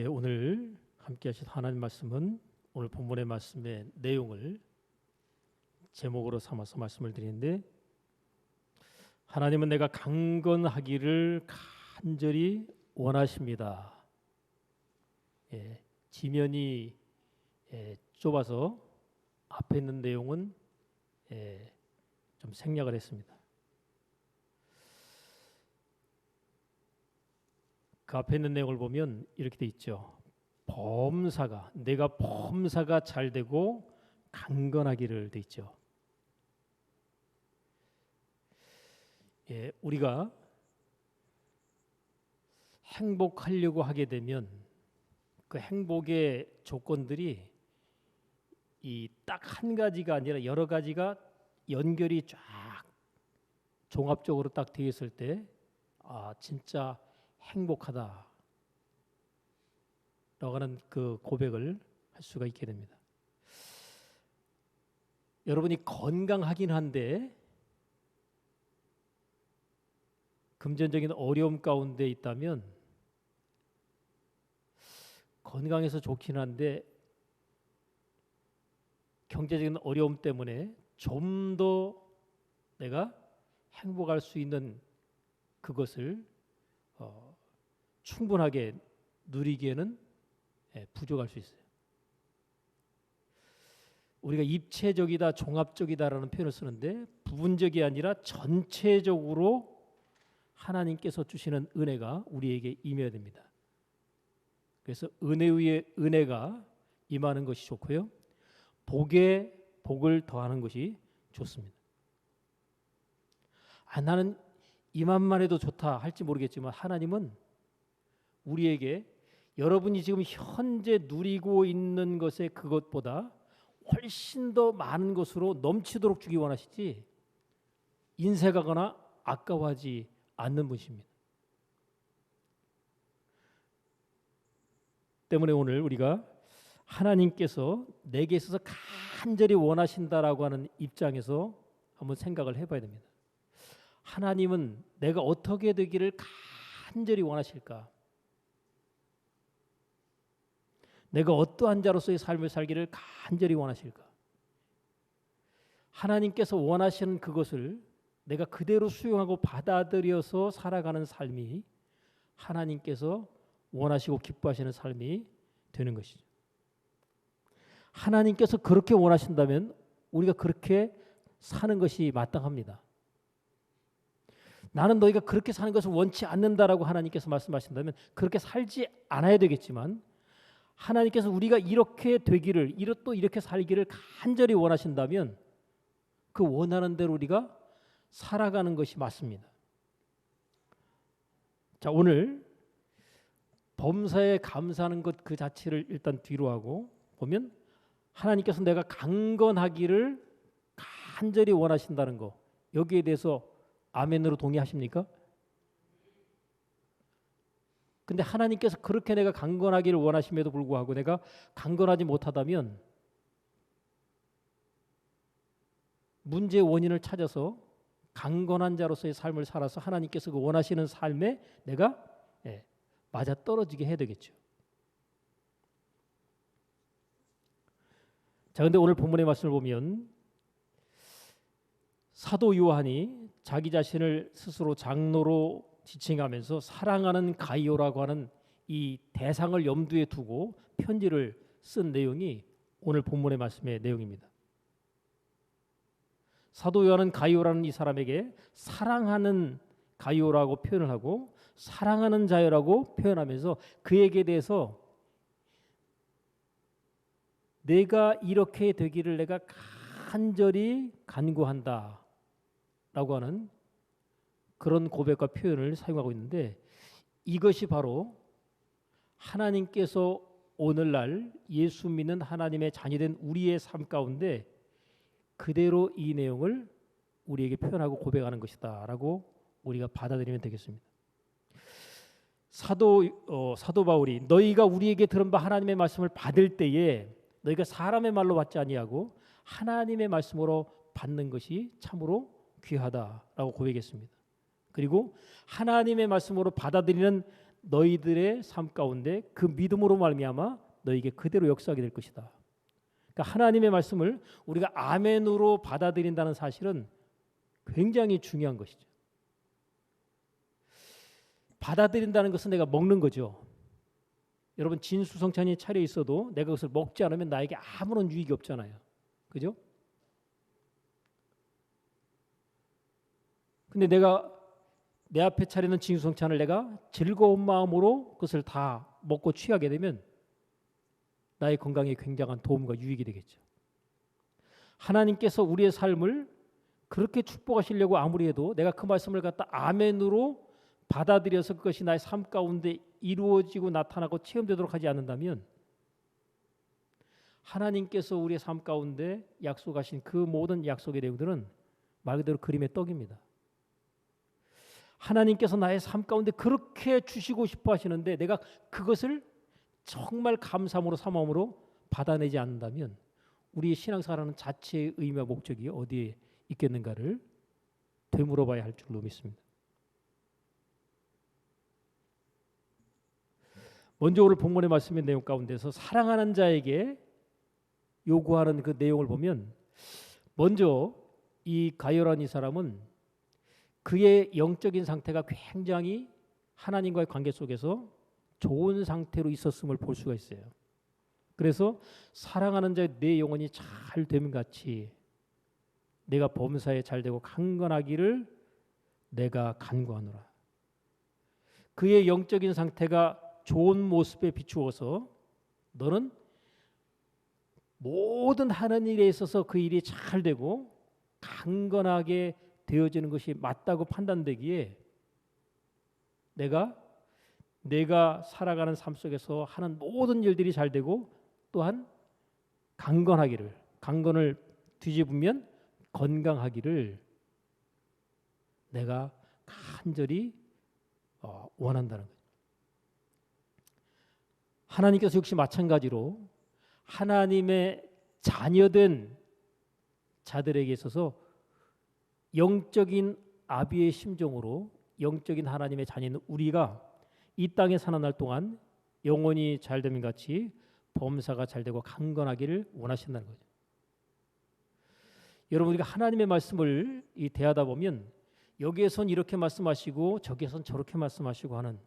오늘 함께 하실 하나님 말씀은 오늘 본문의 말씀의 내용을 제목으로 삼아서 말씀을 드리는데, 하나님은 내가 강건하기를 간절히 원하십니다. 지면이 좁아서 앞에 있는 내용은 좀 생략을 했습니다. 그 앞에 있는 내용을 보면 이렇게 돼 있죠. 내가 범사가 잘 되고 강건하기를 돼 있죠. 우리가 행복하려고 하게 되면 그 행복의 조건들이 이 딱 한 가지가 아니라 여러 가지가 연결이 쫙 종합적으로 딱 되어 있을 때, 진짜 행복하다 라고 하는 그 고백을 할 수가 있게 됩니다. 여러분이 건강하긴 한데 금전적인 어려움 가운데 있다면, 건강해서 좋긴 한데 경제적인 어려움 때문에 좀 더 내가 행복할 수 있는 그것을 충분하게 누리기에는 부족할 수 있어요. 우리가 입체적이다, 종합적이다라는 표현을 쓰는데 부분적이 아니라 전체적으로 하나님께서 주시는 은혜가 우리에게 임해야 됩니다. 그래서 은혜 위에 은혜가 임하는 것이 좋고요, 복에 복을 더하는 것이 좋습니다. 나는 이만만 해도 좋다 할지 모르겠지만, 하나님은 우리에게 여러분이 지금 현재 누리고 있는 것의 그것보다 훨씬 더 많은 것으로 넘치도록 주기 원하시지 인색하거나 아까워하지 않는 분이십니다. 때문에 오늘 우리가 하나님께서 내게 있어서 간절히 원하신다라고 하는 입장에서 한번 생각을 해봐야 됩니다. 하나님은 내가 어떻게 되기를 간절히 원하실까? 내가 어떠한 자로서의 삶을 살기를 간절히 원하실까? 하나님께서 원하시는 그것을 내가 그대로 수용하고 받아들여서 살아가는 삶이 하나님께서 원하시고 기뻐하시는 삶이 되는 것이죠. 하나님께서 그렇게 원하신다면 우리가 그렇게 사는 것이 마땅합니다. 나는 너희가 그렇게 사는 것을 원치 않는다라고 하나님께서 말씀하신다면 그렇게 살지 않아야 되겠지만, 하나님께서 우리가 이렇게 되기를, 또 이렇게 살기를 간절히 원하신다면 그 원하는 대로 우리가 살아가는 것이 맞습니다. 자, 오늘 범사에 감사하는 것 그 자체를 일단 뒤로 하고 보면, 하나님께서 내가 강건하기를 간절히 원하신다는 거, 여기에 대해서 아멘으로 동의하십니까? 근데 하나님께서 그렇게 내가 강건하기를 원하심에도 불구하고 내가 강건하지 못하다면 문제의 원인을 찾아서 강건한 자로서의 삶을 살아서 하나님께서 그 원하시는 삶에 내가 맞아 떨어지게 해야 되겠죠. 자, 근데 오늘 본문의 말씀을 보면 사도 요한이 자기 자신을 스스로 장로로 지칭하면서 사랑하는 가이오라고 하는 이 대상을 염두에 두고 편지를 쓴 내용이 오늘 본문의 말씀의 내용입니다. 사도 요한은 가이오라는 이 사람에게 사랑하는 가이오라고 표현을 하고 사랑하는 자여라고 표현하면서 그에게 대해서 내가 이렇게 되기를 내가 간절히 간구한다 라고 하는 그런 고백과 표현을 사용하고 있는데, 이것이 바로 하나님께서 오늘날 예수 믿는 하나님의 자녀된 우리의 삶 가운데 그대로 이 내용을 우리에게 표현하고 고백하는 것이다 라고 우리가 받아들이면 되겠습니다. 사도 바울이 너희가 우리에게 들은 바 하나님의 말씀을 받을 때에 너희가 사람의 말로 받지 아니하고 하나님의 말씀으로 받는 것이 참으로 귀하다라고 고백했습니다. 그리고 하나님의 말씀으로 받아들이는 너희들의 삶 가운데 그 믿음으로 말미암아 너희에게 그대로 역사하게 될 것이다. 그러니까 하나님의 말씀을 우리가 아멘으로 받아들인다는 사실은 굉장히 중요한 것이죠. 받아들인다는 것은 내가 먹는 거죠. 여러분 진수성찬이 차려 있어도 내가 그것을 먹지 않으면 나에게 아무런 유익이 없잖아요. 그죠? 근데 내가 내 앞에 차리는 진수성찬을 내가 즐거운 마음으로 그것을 다 먹고 취하게 되면 나의 건강에 굉장한 도움과 유익이 되겠죠. 하나님께서 우리의 삶을 그렇게 축복하시려고 아무리 해도 내가 그 말씀을 갖다 아멘으로 받아들여서 그것이 나의 삶 가운데 이루어지고 나타나고 체험되도록 하지 않는다면 하나님께서 우리의 삶 가운데 약속하신 그 모든 약속의 내용들은 말 그대로 그림의 떡입니다. 하나님께서 나의 삶 가운데 그렇게 주시고 싶어 하시는데 내가 그것을 정말 감사함으로 사모함으로 받아내지 않는다면 우리의 신앙생활하는 자체의 의미와 목적이 어디에 있겠는가를 되물어봐야 할 줄로 믿습니다. 먼저 오늘 본문의 말씀의 내용 가운데서 사랑하는 자에게 요구하는 그 내용을 보면 먼저 이 가열한 이 사람은 그의 영적인 상태가 굉장히 하나님과의 관계 속에서 좋은 상태로 있었음을 볼 수가 있어요. 그래서 사랑하는 자의 내 영혼이 잘 되면 같이 내가 범사에 잘 되고 강건하기를 내가 간구하노라. 그의 영적인 상태가 좋은 모습에 비추어서 너는 모든 하는 일에 있어서 그 일이 잘 되고 강건하게 되어지는 것이 맞다고 판단되기에 내가 살아가는 삶 속에서 하는 모든 일들이 잘 되고 또한 강건을 뒤집으면 건강하기를 내가 간절히 원한다는 거예요. 하나님께서 역시 마찬가지로 하나님의 자녀된 자들에게 있어서 영적인 아비의 심정으로 영적인 하나님의 자녀인 우리가 이 땅에 사는 날 동안 영혼이 잘되면 같이 범사가 잘되고 강건하기를 원하신다는 거죠. 여러분 우리가 하나님의 말씀을 대하다 보면 여기에선 이렇게 말씀하시고 저기에선 저렇게 말씀하시고 하는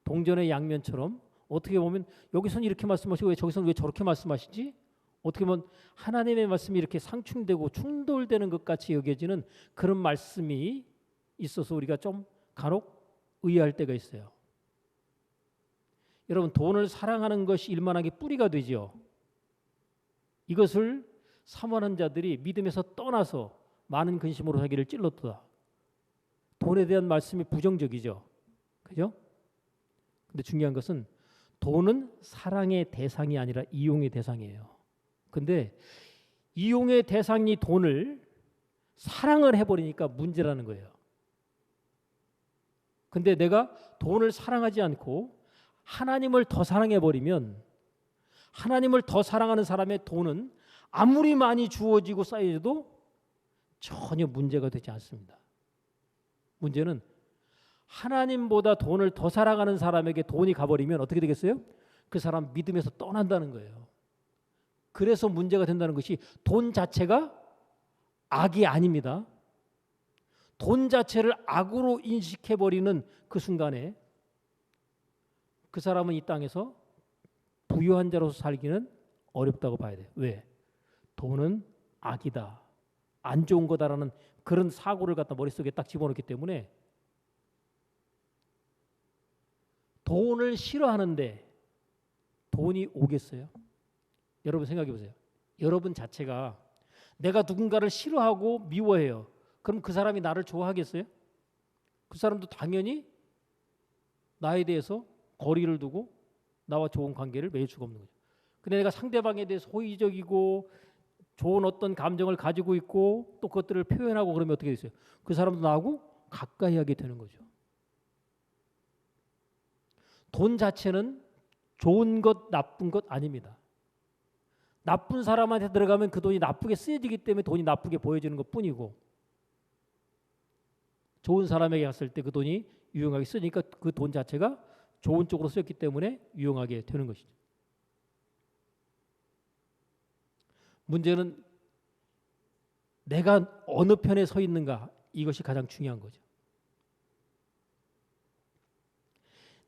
동전의 양면처럼 어떻게 보면 여기선 이렇게 말씀하시고 저기선 왜 저렇게 말씀하시지? 어떻게 보면 하나님의 말씀이 이렇게 상충되고 충돌되는 것 같이 여겨지는 그런 말씀이 있어서 우리가 좀 간혹 의아할 때가 있어요. 여러분 돈을 사랑하는 것이 일만하게 뿌리가 되죠. 이것을 사모하는 자들이 믿음에서 떠나서 많은 근심으로 자기를 찔렀다. 돈에 대한 말씀이 부정적이죠. 그죠? 근데 중요한 것은 돈은 사랑의 대상이 아니라 이용의 대상이에요. 근데 이용의 대상이 돈을 사랑을 해버리니까 문제라는 거예요. 근데 내가 돈을 사랑하지 않고 하나님을 더 사랑해버리면 하나님을 더 사랑하는 사람의 돈은 아무리 많이 주어지고 쌓여도 전혀 문제가 되지 않습니다. 문제는 하나님보다 돈을 더 사랑하는 사람에게 돈이 가버리면 어떻게 되겠어요? 그 사람 믿음에서 떠난다는 거예요. 그래서 문제가 된다는 것이 돈 자체가 악이 아닙니다. 돈 자체를 악으로 인식해버리는 그 순간에 그 사람은 이 땅에서 부유한 자로서 살기는 어렵다고 봐야 돼요. 왜? 돈은 악이다. 안 좋은 거다라는 그런 사고를 갖다 머릿속에 딱 집어넣기 때문에 돈을 싫어하는데 돈이 오겠어요? 여러분 생각해 보세요. 여러분 자체가 내가 누군가를 싫어하고 미워해요. 그럼 그 사람이 나를 좋아하겠어요? 그 사람도 당연히 나에 대해서 거리를 두고 나와 좋은 관계를 맺을 수가 없는 거죠. 근데 내가 상대방에 대해서 호의적이고 좋은 어떤 감정을 가지고 있고 또 그것들을 표현하고 그러면 어떻게 되겠어요? 그 사람도 나하고 가까이 하게 되는 거죠. 돈 자체는 좋은 것, 나쁜 것 아닙니다. 나쁜 사람한테 들어가면 그 돈이 나쁘게 쓰여지기 때문에 돈이 나쁘게 보여지는 것 뿐이고 좋은 사람에게 갔을 때 그 돈이 유용하게 쓰니까 그 돈 자체가 좋은 쪽으로 쓰였기 때문에 유용하게 되는 것이죠. 문제는 내가 어느 편에 서 있는가, 이것이 가장 중요한 거죠.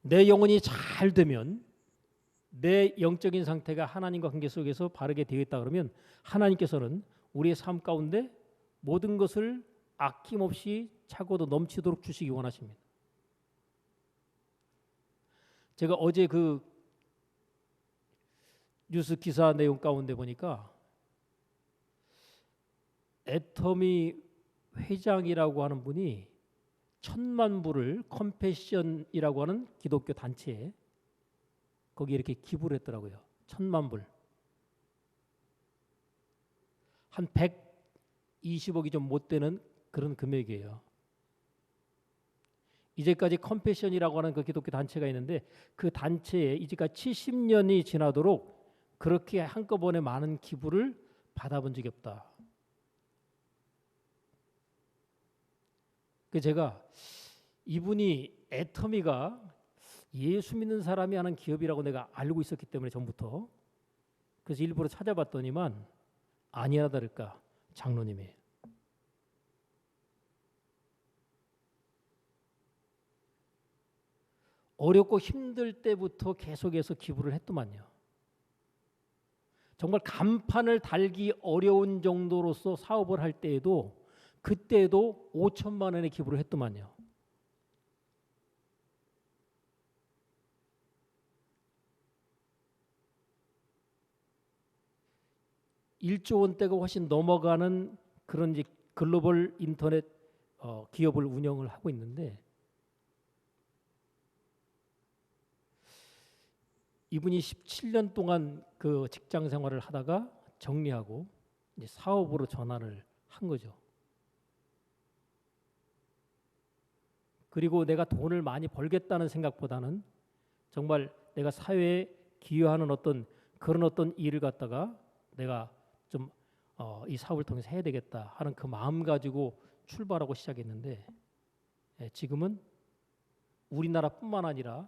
내 영혼이 잘 되면, 내 영적인 상태가 하나님과 관계 속에서 바르게 되어 있다 그러면 하나님께서는 우리의 삶 가운데 모든 것을 아낌없이 차고도 넘치도록 주시기 원하십니다. 제가 어제 그 뉴스 기사 내용 가운데 보니까 애터미 회장이라고 하는 분이 1,000만 불을 컴패션이라고 하는 기독교 단체에 거기 이렇게 기부를 했더라고요. 1,000만 불. 한 120억이 좀 못 되는 그런 금액이에요. 이제까지 컴패션이라고 하는 그 기독교 단체가 있는데 그 단체에 이제까지 70년이 지나도록 그렇게 한꺼번에 많은 기부를 받아본 적이 없다. 그 제가 이분이 애터미가 예수 믿는 사람이 하는 기업이라고 내가 알고 있었기 때문에 전부터, 그래서 일부러 찾아봤더니만 아니나 다를까 장로님이에요. 어렵고 힘들 때부터 계속해서 기부를 했더만요. 정말 간판을 달기 어려운 정도로서 사업을 할 때에도 그때도 5천만 원의 기부를 했더만요. (1조) 원대가 훨씬 넘어가는 그런 이제 글로벌 인터넷 기업을 운영을 하고 있는데, 이분이 17년 동안 그 직장 생활을 하다가 정리하고 이제 사업으로 전환을 한 거죠. 그리고 내가 돈을 많이 벌겠다는 생각보다는 정말 내가 사회에 기여하는 그런 어떤 일을 갖다가 내가 좀 이 사업을 통해서 해야 되겠다 하는 그 마음 가지고 출발하고 시작했는데, 지금은 우리나라뿐만 아니라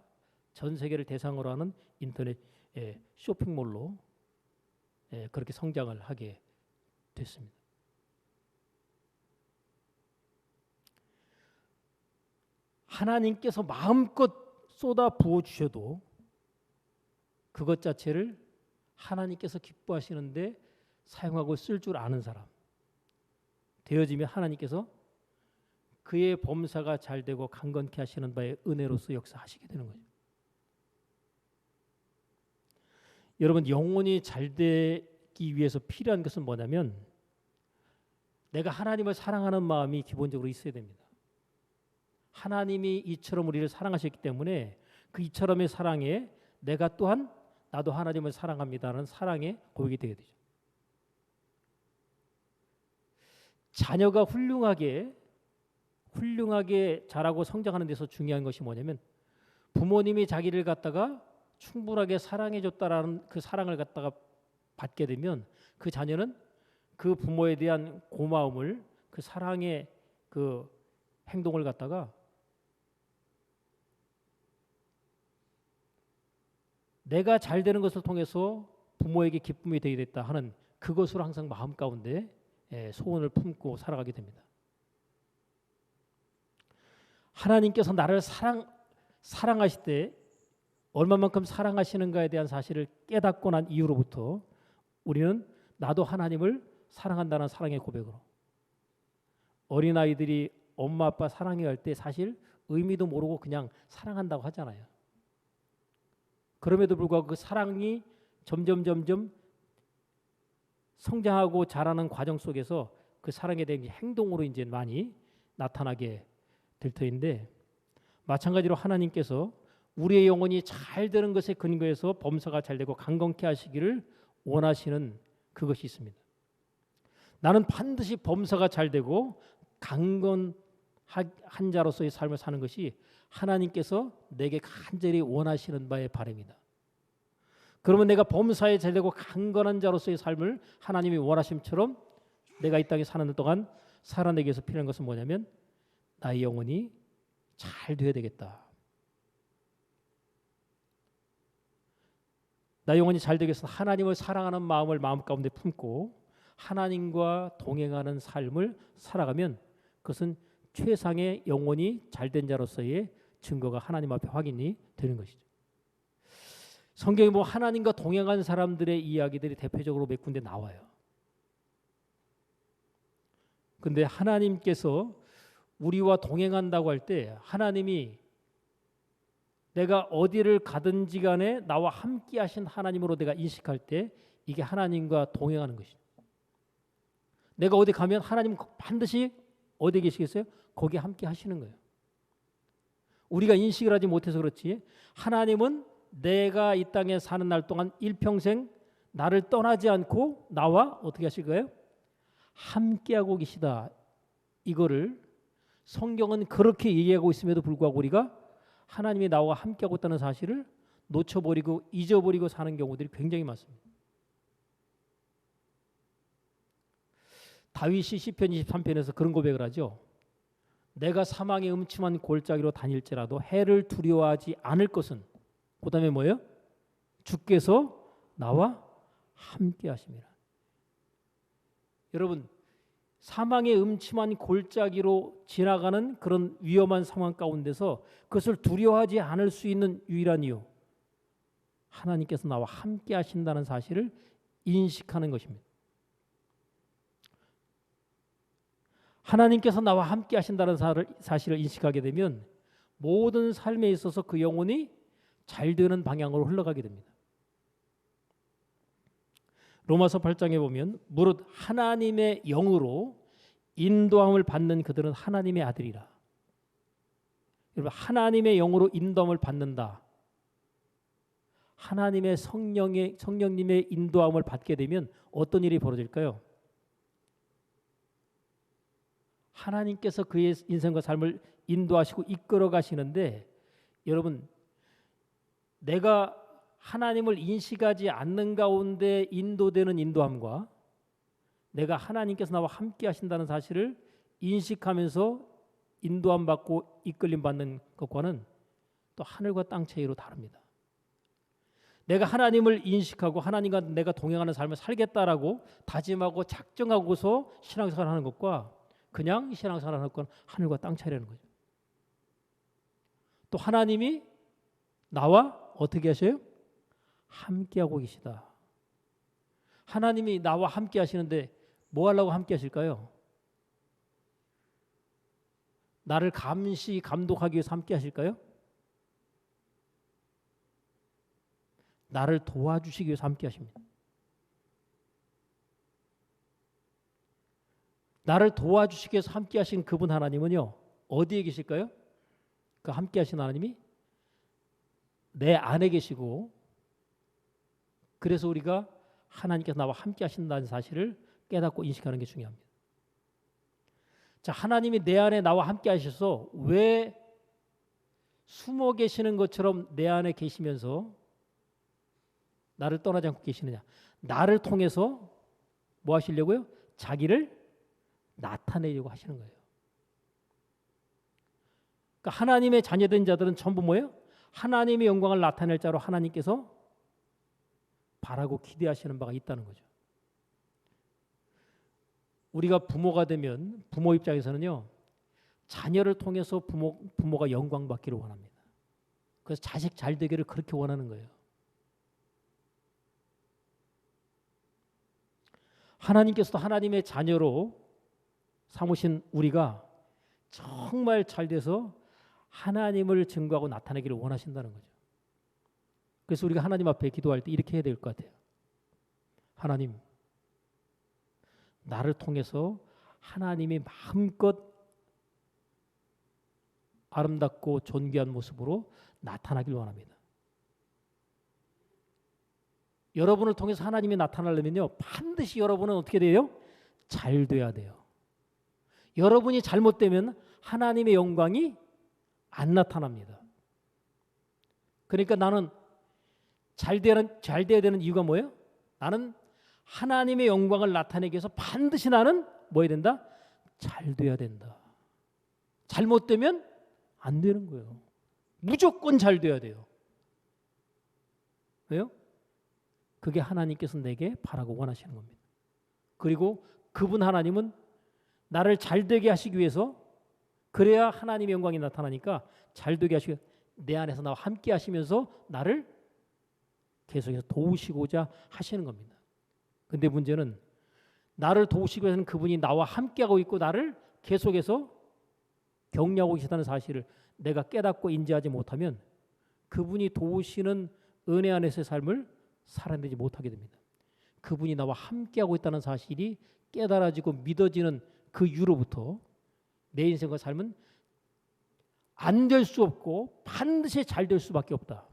전 세계를 대상으로 하는 인터넷 쇼핑몰로 그렇게 성장을 하게 됐습니다. 하나님께서 마음껏 쏟아 부어 주셔도 그것 자체를 하나님께서 기뻐하시는데 사용하고 쓸 줄 아는 사람 되어지면 하나님께서 그의 범사가 잘 되고 강건케 하시는 바의 은혜로서 역사하시게 되는 거죠. 여러분, 영혼이 잘 되기 위해서 필요한 것은 뭐냐면 내가 하나님을 사랑하는 마음이 기본적으로 있어야 됩니다. 하나님이 이처럼 우리를 사랑하셨기 때문에 그 이처럼의 사랑에 내가 또한 나도 하나님을 사랑합니다라는 사랑의 고백이 되어야 되죠. 자녀가 훌륭하게 자라고 성장하는 데서 중요한 것이 뭐냐면 부모님이 자기를 갖다가 충분하게 사랑해줬다라는 그 사랑을 갖다가 받게 되면 그 자녀는 그 부모에 대한 고마움을, 그 사랑의 그 행동을 갖다가 내가 잘 되는 것을 통해서 부모에게 기쁨이 되겠다 하는 그것으로 항상 마음 가운데 소원을 품고 살아가게 됩니다. 하나님께서 나를 사랑하실 때 얼마만큼 사랑하시는가에 대한 사실을 깨닫고 난 이후로부터 우리는 나도 하나님을 사랑한다는 사랑의 고백으로, 어린아이들이 엄마 아빠 사랑해 할 때 사실 의미도 모르고 그냥 사랑한다고 하잖아요. 그럼에도 불구하고 그 사랑이 점점 성장하고 자라는 과정 속에서 그 사랑에 대한 행동으로 이제 많이 나타나게 될 터인데, 마찬가지로 하나님께서 우리의 영혼이 잘 되는 것에 근거해서 범사가 잘 되고 강건케 하시기를 원하시는 그것이 있습니다. 나는 반드시 범사가 잘 되고 강건한 자로서의 삶을 사는 것이 하나님께서 내게 간절히 원하시는 바의 바람이다. 그러면 내가 범사에 잘 되고 강건한 자로서의 삶을 하나님이 원하심처럼 내가 이 땅에 사는 동안 살아내기 위해서 필요한 것은 뭐냐면 나의 영혼이 잘 돼야 되겠다. 나 영혼이 잘 되겠어. 하나님을 사랑하는 마음을 마음 가운데 품고 하나님과 동행하는 삶을 살아가면 그것은 최상의 영혼이 잘된 자로서의 증거가 하나님 앞에 확인이 되는 것이죠. 성경에 뭐 하나님과 동행한 사람들의 이야기들이 대표적으로 몇 군데 나와요. 근데 하나님께서 우리와 동행한다고 할 때 하나님이 내가 어디를 가든지 간에 나와 함께 하신 하나님으로 내가 인식할 때 이게 하나님과 동행하는 것이죠. 내가 어디 가면 하나님은 반드시 어디에 계시겠어요? 거기에 함께 하시는 거예요. 우리가 인식을 하지 못해서 그렇지 하나님은 내가 이 땅에 사는 날 동안 일평생 나를 떠나지 않고 나와 어떻게 하실 거예요? 함께하고 계시다. 이거를 성경은 그렇게 얘기하고 있음에도 불구하고 우리가 하나님이 나와 함께하고 있다는 사실을 놓쳐버리고 잊어버리고 사는 경우들이 굉장히 많습니다. 다윗이 시편 23편에서 그런 고백을 하죠. 내가 사망의 음침한 골짜기로 다닐지라도 해를 두려워하지 않을 것은 그 다음에 뭐예요? 주께서 나와 함께 하심이라. 여러분 사망의 음침한 골짜기로 지나가는 그런 위험한 상황 가운데서 그것을 두려워하지 않을 수 있는 유일한 이유 하나님께서 나와 함께 하신다는 사실을 인식하는 것입니다. 하나님께서 나와 함께 하신다는 사실을 인식하게 되면 모든 삶에 있어서 그 영혼이 잘 되는 방향으로 흘러가게 됩니다. 로마서 8장에 보면 무릇 하나님의 영으로 인도함을 받는 그들은 하나님의 아들이라. 여러분 하나님의 영으로 인도함을 받는다. 하나님의 성령님의 인도함을 받게 되면 어떤 일이 벌어질까요? 하나님께서 그의 인생과 삶을 인도하시고 이끌어 가시는데 여러분 내가 하나님을 인식하지 않는 가운데 인도되는 인도함과 내가 하나님께서 나와 함께 하신다는 사실을 인식하면서 인도함 받고 이끌림 받는 것과는 또 하늘과 땅 차이로 다릅니다. 내가 하나님을 인식하고 하나님과 내가 동행하는 삶을 살겠다라고 다짐하고 작정하고서 신앙생활을 하는 것과 그냥 신앙생활을 하는 것과는 하늘과 땅 차이라는 거죠. 또 하나님이 나와 어떻게 하셔요? 함께하고 계시다. 하나님이 나와 함께 하시는데 뭐 하려고 함께 하실까요? 나를 감시 감독하기 위해서 함께 하실까요? 나를 도와주시기 위해서 함께 하십니다. 나를 도와주시기 위해서 함께 하신 그분 하나님은요 어디에 계실까요? 그 함께 하신 하나님이 내 안에 계시고 그래서 우리가 하나님께서 나와 함께 하신다는 사실을 깨닫고 인식하는 게 중요합니다. 자, 하나님이 내 안에 나와 함께 하셔서 왜 숨어 계시는 것처럼 내 안에 계시면서 나를 떠나지 않고 계시느냐? 나를 통해서 뭐 하시려고요? 자기를 나타내려고 하시는 거예요. 그러니까 하나님의 자녀된 자들은 전부 뭐예요? 하나님의 영광을 나타낼 자로 하나님께서 바라고 기대하시는 바가 있다는 거죠. 우리가 부모가 되면 부모 입장에서는요. 자녀를 통해서 부모가 영광 받기를 원합니다. 그래서 자식 잘 되기를 그렇게 원하는 거예요. 하나님께서도 하나님의 자녀로 삼으신 우리가 정말 잘 돼서 하나님을 증거하고 나타내기를 원하신다는 거죠. 그래서 우리가 하나님 앞에 기도할 때 이렇게 해야 될 것 같아요. 하나님, 나를 통해서 하나님이 마음껏 아름답고 존귀한 모습으로 나타나길 원합니다. 여러분을 통해서 하나님이 나타나려면요. 반드시 여러분은 어떻게 돼요? 잘 돼야 돼요. 여러분이 잘못되면 하나님의 영광이 안 나타납니다. 그러니까 나는 잘 돼야 되는 이유가 뭐예요? 나는 하나님의 영광을 나타내기 위해서 반드시 나는 뭐 해야 된다? 잘 돼야 된다. 잘못되면 안 되는 거예요. 무조건 잘 돼야 돼요. 왜요? 그게 하나님께서 내게 바라고 원하시는 겁니다. 그리고 그분 하나님은 나를 잘 되게 하시기 위해서, 그래야 하나님의 영광이 나타나니까 잘 되게 하시고 내 안에서 나와 함께 하시면서 나를 계속해서 도우시고자 하시는 겁니다. 근데 문제는 나를 도우시기 위해서는 그분이 나와 함께하고 있고 나를 계속해서 격려하고 계시다는 사실을 내가 깨닫고 인지하지 못하면 그분이 도우시는 은혜 안에서의 삶을 살아내지 못하게 됩니다. 그분이 나와 함께하고 있다는 사실이 깨달아지고 믿어지는 그 이후로부터 내 인생과 삶은 안 될 수 없고 반드시 잘 될 수밖에 없다.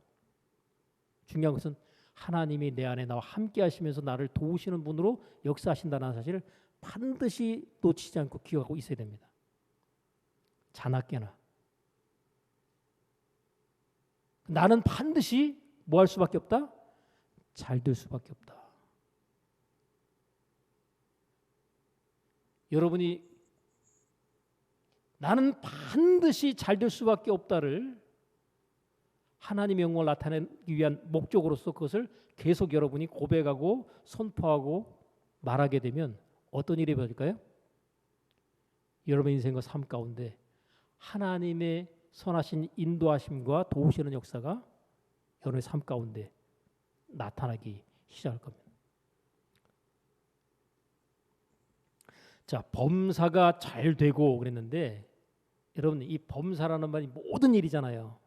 중요한 것은 하나님이 내 안에 나와 함께 하시면서 나를 도우시는 분으로 역사하신다는 사실을 반드시 놓치지 않고 기억하고 있어야 됩니다. 자나깨나. 나는 반드시 뭐 할 수밖에 없다? 잘 될 수밖에 없다. 여러분이 나는 반드시 잘 될 수밖에 없다를 하나님의 영광을 나타내기 위한 목적으로서 그것을 계속 여러분이 고백하고 선포하고 말하게 되면 어떤 일이 벌어질까요? 여러분 인생과 삶 가운데 하나님의 선하신 인도하심과 도우시는 역사가 여러분의 삶 가운데 나타나기 시작할 겁니다. 자, 범사가 잘 되고 그랬는데 여러분 이 범사라는 말이 모든 일이잖아요.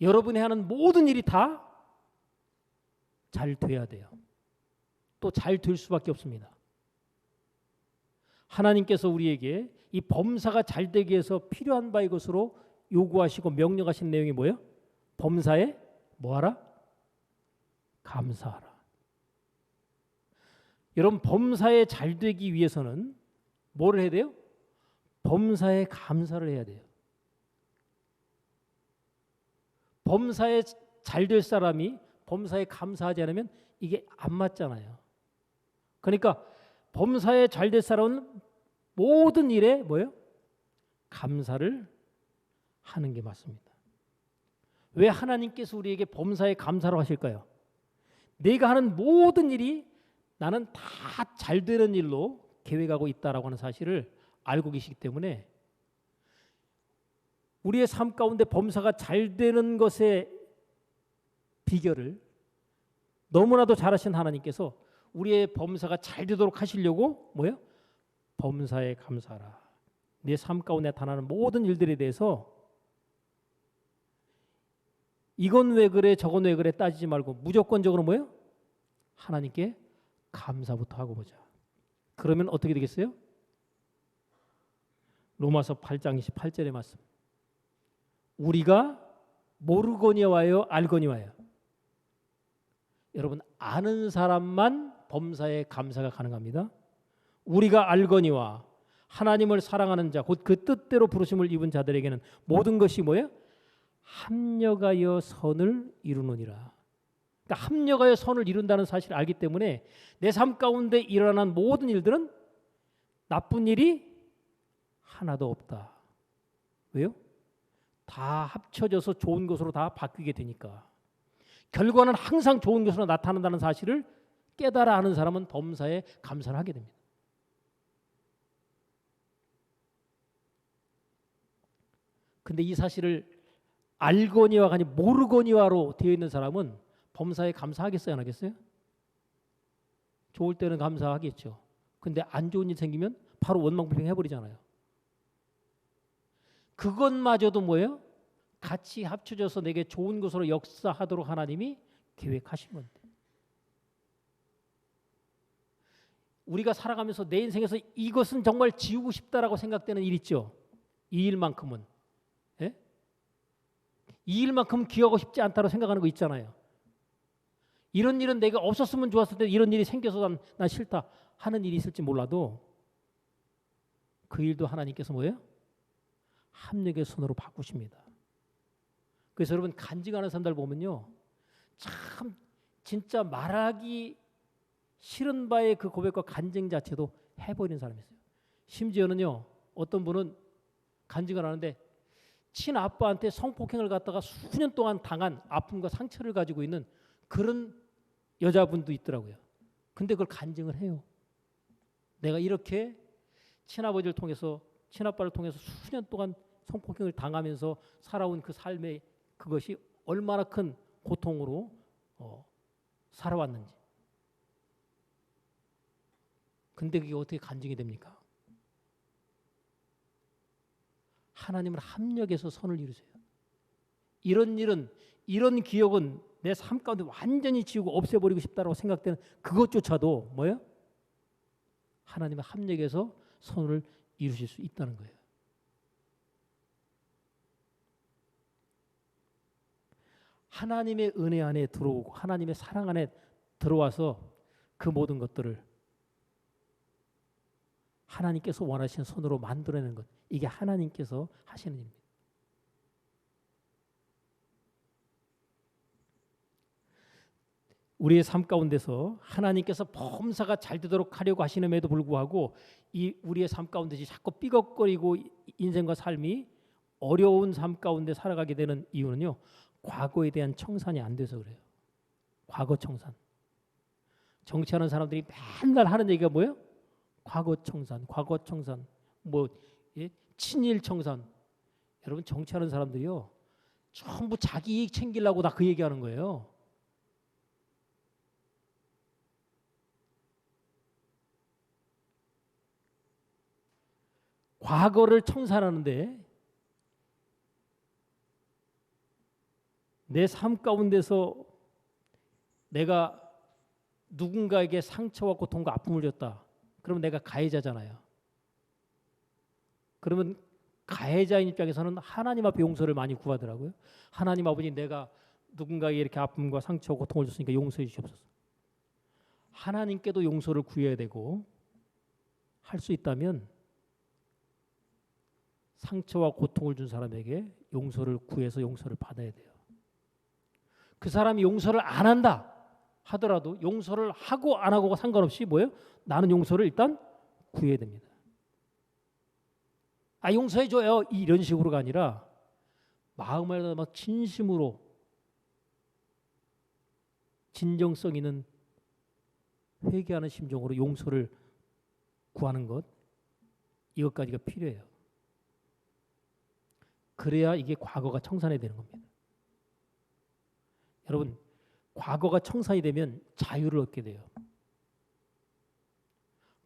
여러분이 하는 모든 일이 다 잘 돼야 돼요. 또 잘 될 수밖에 없습니다. 하나님께서 우리에게 이 범사가 잘 되기 위해서 필요한 바의 것으로 요구하시고 명령하신 내용이 뭐예요? 범사에 뭐하라? 감사하라. 여러분 범사에 잘 되기 위해서는 뭐를 해야 돼요? 범사에 감사를 해야 돼요. 범사에 잘 될 사람이 범사에 감사하지 않으면 이게 안 맞잖아요. 그러니까 범사에 잘 될 사람은 모든 일에 뭐예요? 감사를 하는 게 맞습니다. 왜 하나님께서 우리에게 범사에 감사로 하실까요? 내가 하는 모든 일이 나는 다 잘 되는 일로 계획하고 있다라고 하는 사실을 알고 계시기 때문에 우리의 삶 가운데 범사가 잘 되는 것의 비결을 너무나도 잘하신 하나님께서 우리의 범사가 잘 되도록 하시려고 뭐예요? 범사에 감사하라. 내 삶 가운데 나타나는 모든 일들에 대해서 이건 왜 그래 저건 왜 그래 따지지 말고 무조건적으로 뭐예요? 하나님께 감사부터 하고 보자. 그러면 어떻게 되겠어요? 로마서 8장 28절의 말씀. 우리가 모르거니와요 알거니와요. 여러분 아는 사람만 범사에 감사가 가능합니다. 우리가 알거니와 하나님을 사랑하는 자 곧 그 뜻대로 부르심을 입은 자들에게는 모든 것이 뭐예요? 합력하여 선을 이루느니라. 그러니까 합력하여 선을 이룬다는 사실을 알기 때문에 내 삶 가운데 일어나는 모든 일들은 나쁜 일이 하나도 없다. 왜요? 다 합쳐져서 좋은 것으로 다 바뀌게 되니까. 결과는 항상 좋은 것으로 나타난다는 사실을 깨달아 아는 사람은 범사에 감사를 하게 됩니다. 근데 이 사실을 알거니와가 아니 모르거니와로 되어 있는 사람은 범사에 감사하겠어요? 안 하겠어요? 좋을 때는 감사하겠죠. 근데 안 좋은 일 생기면 바로 원망불평 해버리잖아요. 그것마저도 뭐예요? 같이 합쳐져서 내게 좋은 것으로 역사하도록 하나님이 계획하신 건데. 우리가 살아가면서 내 인생에서 이것은 정말 지우고 싶다라고 생각되는 일 있죠. 이 일만큼은. 예? 이 일만큼 기억하고 싶지 않다고 생각하는 거 있잖아요. 이런 일은 내가 없었으면 좋았을 텐데 이런 일이 생겨서 난 싫다 하는 일이 있을지 몰라도 그 일도 하나님께서 뭐예요? 합력의 손으로 바꾸십니다. 그래서 여러분 간증하는 사람들 보면요. 참 진짜 말하기 싫은 바의 그 고백과 간증 자체도 해버리는 사람이 있어요. 심지어는요. 어떤 분은 간증을 하는데 친아빠한테 성폭행을 갖다가 수년 동안 당한 아픔과 상처를 가지고 있는 그런 여자분도 있더라고요. 근데 그걸 간증을 해요. 내가 이렇게 친아버지를 통해서 친아빠를 통해서 수년 동안 성폭행을 당하면서 살아온 그 삶의 그것이 얼마나 큰 고통으로 살아왔는지. 근데 그게 어떻게 간증이 됩니까? 하나님을 합력해서 선을 이루세요. 이런 일은, 이런 기억은 내 삶 가운데 완전히 지우고 없애버리고 싶다고 생각되는 그것조차도 뭐예요? 하나님의 합력해서 선을 이루실 수 있다는 거예요. 하나님의 은혜 안에 들어오고 하나님의 사랑 안에 들어와서 그 모든 것들을 하나님께서 원하시는 선으로 만들어내는 것, 이게 하나님께서 하시는 일입니다. 우리의 삶 가운데서 하나님께서 범사가 잘 되도록 하려고 하시는에도 불구하고 이 우리의 삶 가운데서 자꾸 삐걱거리고 인생과 삶이 어려운 삶 가운데 살아가게 되는 이유는요, 과거에 대한 청산이 안 돼서 그래요. 과거 청산. 정치하는 사람들이 맨날 하는 얘기가 뭐예요? 과거 청산, 과거 청산, 친일 청산. 여러분, 정치하는 사람들이요, 전부 자기 이익 챙기려고 다 그 얘기하는 거예요. 과거를 청산하는데 내 삶 가운데서 내가 누군가에게 상처와 고통과 아픔을 줬다. 그러면 내가 가해자잖아요. 그러면 가해자인 입장에서는 하나님 앞에 용서를 많이 구하더라고요. 하나님 아버지, 내가 누군가에게 이렇게 아픔과 상처와 고통을 줬으니까 용서해 주시옵소서. 하나님께도 용서를 구해야 되고, 할 수 있다면 상처와 고통을 준 사람에게 용서를 구해서 용서를 받아야 돼요. 그 사람이 용서를 안 한다 하더라도 용서를 하고 안 하고가 상관없이 뭐예요? 나는 용서를 일단 구해야 됩니다. 용서해줘요, 이런 식으로가 아니라 마음을 막 진심으로 진정성 있는 회개하는 심정으로 용서를 구하는 것, 이것까지가 필요해요. 그래야 이게 과거가 청산이 되는 겁니다. 여러분, 과거가 청산이 되면 자유를 얻게 돼요.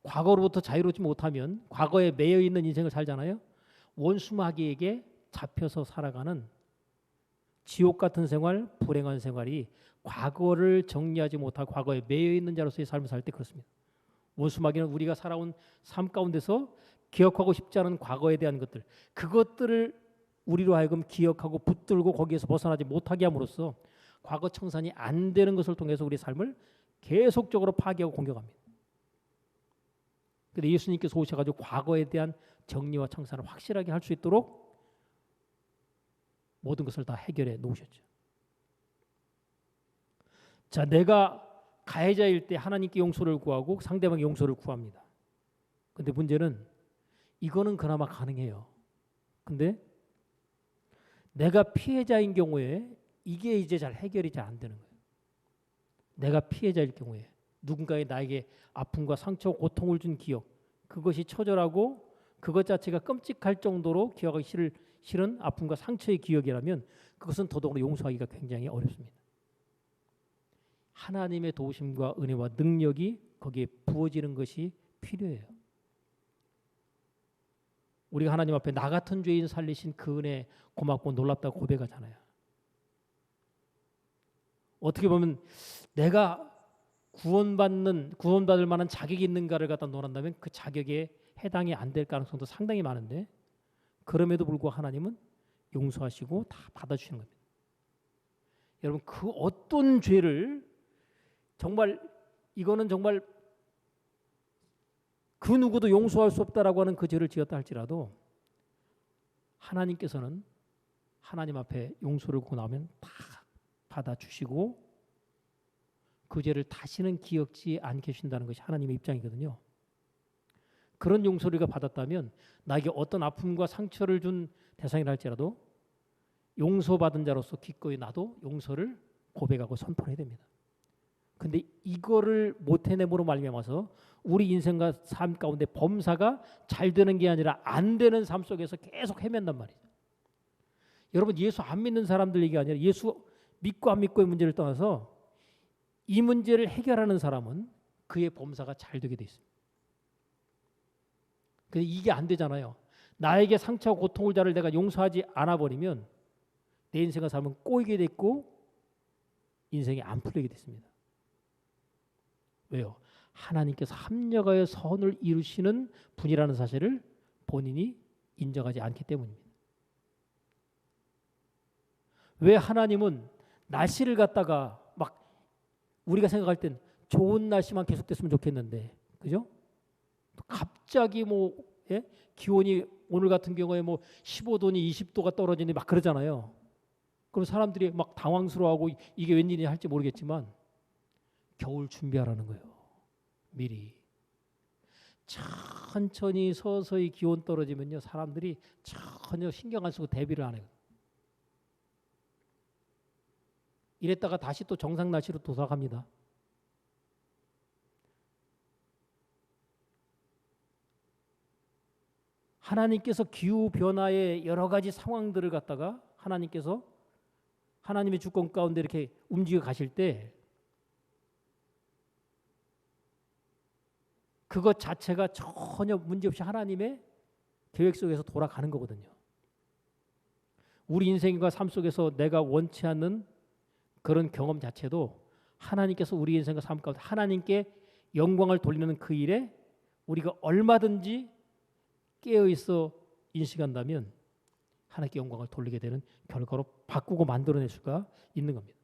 과거로부터 자유롭지 못하면 과거에 매여 있는 인생을 살잖아요. 원수마귀에게 잡혀서 살아가는 지옥 같은 생활, 불행한 생활이 과거를 정리하지 못하고 과거에 매여 있는 자로서의 삶을 살 때 그렇습니다. 원수마귀는 우리가 살아온 삶 가운데서 기억하고 싶지 않은 과거에 대한 것들, 그것들을 우리로 하여금 기억하고 붙들고 거기에서 벗어나지 못하게 함으로써 과거 청산이 안 되는 것을 통해서 우리 삶을 계속적으로 파괴하고 공격합니다. 그런데 예수님께서 오셔가지고 과거에 대한 정리와 청산을 확실하게 할 수 있도록 모든 것을 다 해결해 놓으셨죠. 자, 내가 가해자일 때 하나님께 용서를 구하고 상대방의 용서를 구합니다. 근데 문제는 이거는 그나마 가능해요. 근데 내가 피해자인 경우에 이게 이제 잘 해결이 잘 안 되는 거예요. 내가 피해자일 경우에 누군가의 나에게 아픔과 상처, 고통을 준 기억, 그것이 처절하고 그것 자체가 끔찍할 정도로 기억하기 싫은 아픔과 상처의 기억이라면 그것은 더더욱 용서하기가 굉장히 어렵습니다. 하나님의 도우심과 은혜와 능력이 거기에 부어지는 것이 필요해요. 우리가 하나님 앞에 나 같은 죄인 살리신 그 은혜 고맙고 놀랍다고 고백하잖아요. 어떻게 보면 내가 구원받을 만한 자격이 있는가를 갖다 논한다면 그 자격에 해당이 안 될 가능성도 상당히 많은데, 그럼에도 불구하고 하나님은 용서하시고 다 받아주시는 겁니다. 여러분, 그 어떤 죄를 정말 이거는 정말 그 누구도 용서할 수 없다라고 하는 그 죄를 지었다 할지라도 하나님께서는 하나님 앞에 용서를 구하면 다 받아주시고 그 죄를 다시는 기억지 않게 하신다는 것이 하나님의 입장이거든요. 그런 용서를 받았다면 나에게 어떤 아픔과 상처를 준 대상이라 할지라도 용서받은 자로서 기꺼이 나도 용서를 고백하고 선포해야 됩니다. 근데 이거를 못 해냄으로 말미암아서 우리 인생과 삶 가운데 범사가 잘 되는 게 아니라 안 되는 삶 속에서 계속 헤맨단 말이죠. 여러분, 예수 안 믿는 사람들 얘기 아니라 예수 믿고 안 믿고의 문제를 떠나서 이 문제를 해결하는 사람은 그의 범사가 잘 되게 돼 있습니다. 근데 이게 안 되잖아요. 나에게 상처와 고통을 자를 내가 용서하지 않아 버리면 내 인생과 삶은 꼬이게 됐고 인생이 안 풀리게 됐습니다. 왜요? 하나님께서 합력하여 선을 이루시는 분이라는 사실을 본인이 인정하지 않기 때문입니다. 왜 하나님은 날씨를 갖다가 막 우리가 생각할 땐 좋은 날씨만 계속됐으면 좋겠는데, 그죠? 갑자기 뭐 예? 기온이 오늘 같은 경우에 뭐 15도니 20도가 떨어지니 막 그러잖아요. 그럼 사람들이 막 당황스러워하고 이게 웬일이냐 할지 모르겠지만 겨울 준비하라는 거예요. 미리. 천천히 서서히 기온 떨어지면요, 사람들이 전혀 신경 안 쓰고 대비를 안 해요. 이랬다가 다시 또 정상 날씨로 도착합니다. 하나님께서 기후 변화의 여러 가지 상황들을 갖다가 하나님께서 하나님의 주권 가운데 이렇게 움직여 가실 때 그것 자체가 전혀 문제없이 하나님의 계획 속에서 돌아가는 거거든요. 우리 인생과 삶 속에서 내가 원치 않는 그런 경험 자체도 하나님께서 우리 인생과 삶 가운데 하나님께 영광을 돌리는 그 일에 우리가 얼마든지 깨어있어 인식한다면 하나님께 영광을 돌리게 되는 결과로 바꾸고 만들어낼 수가 있는 겁니다.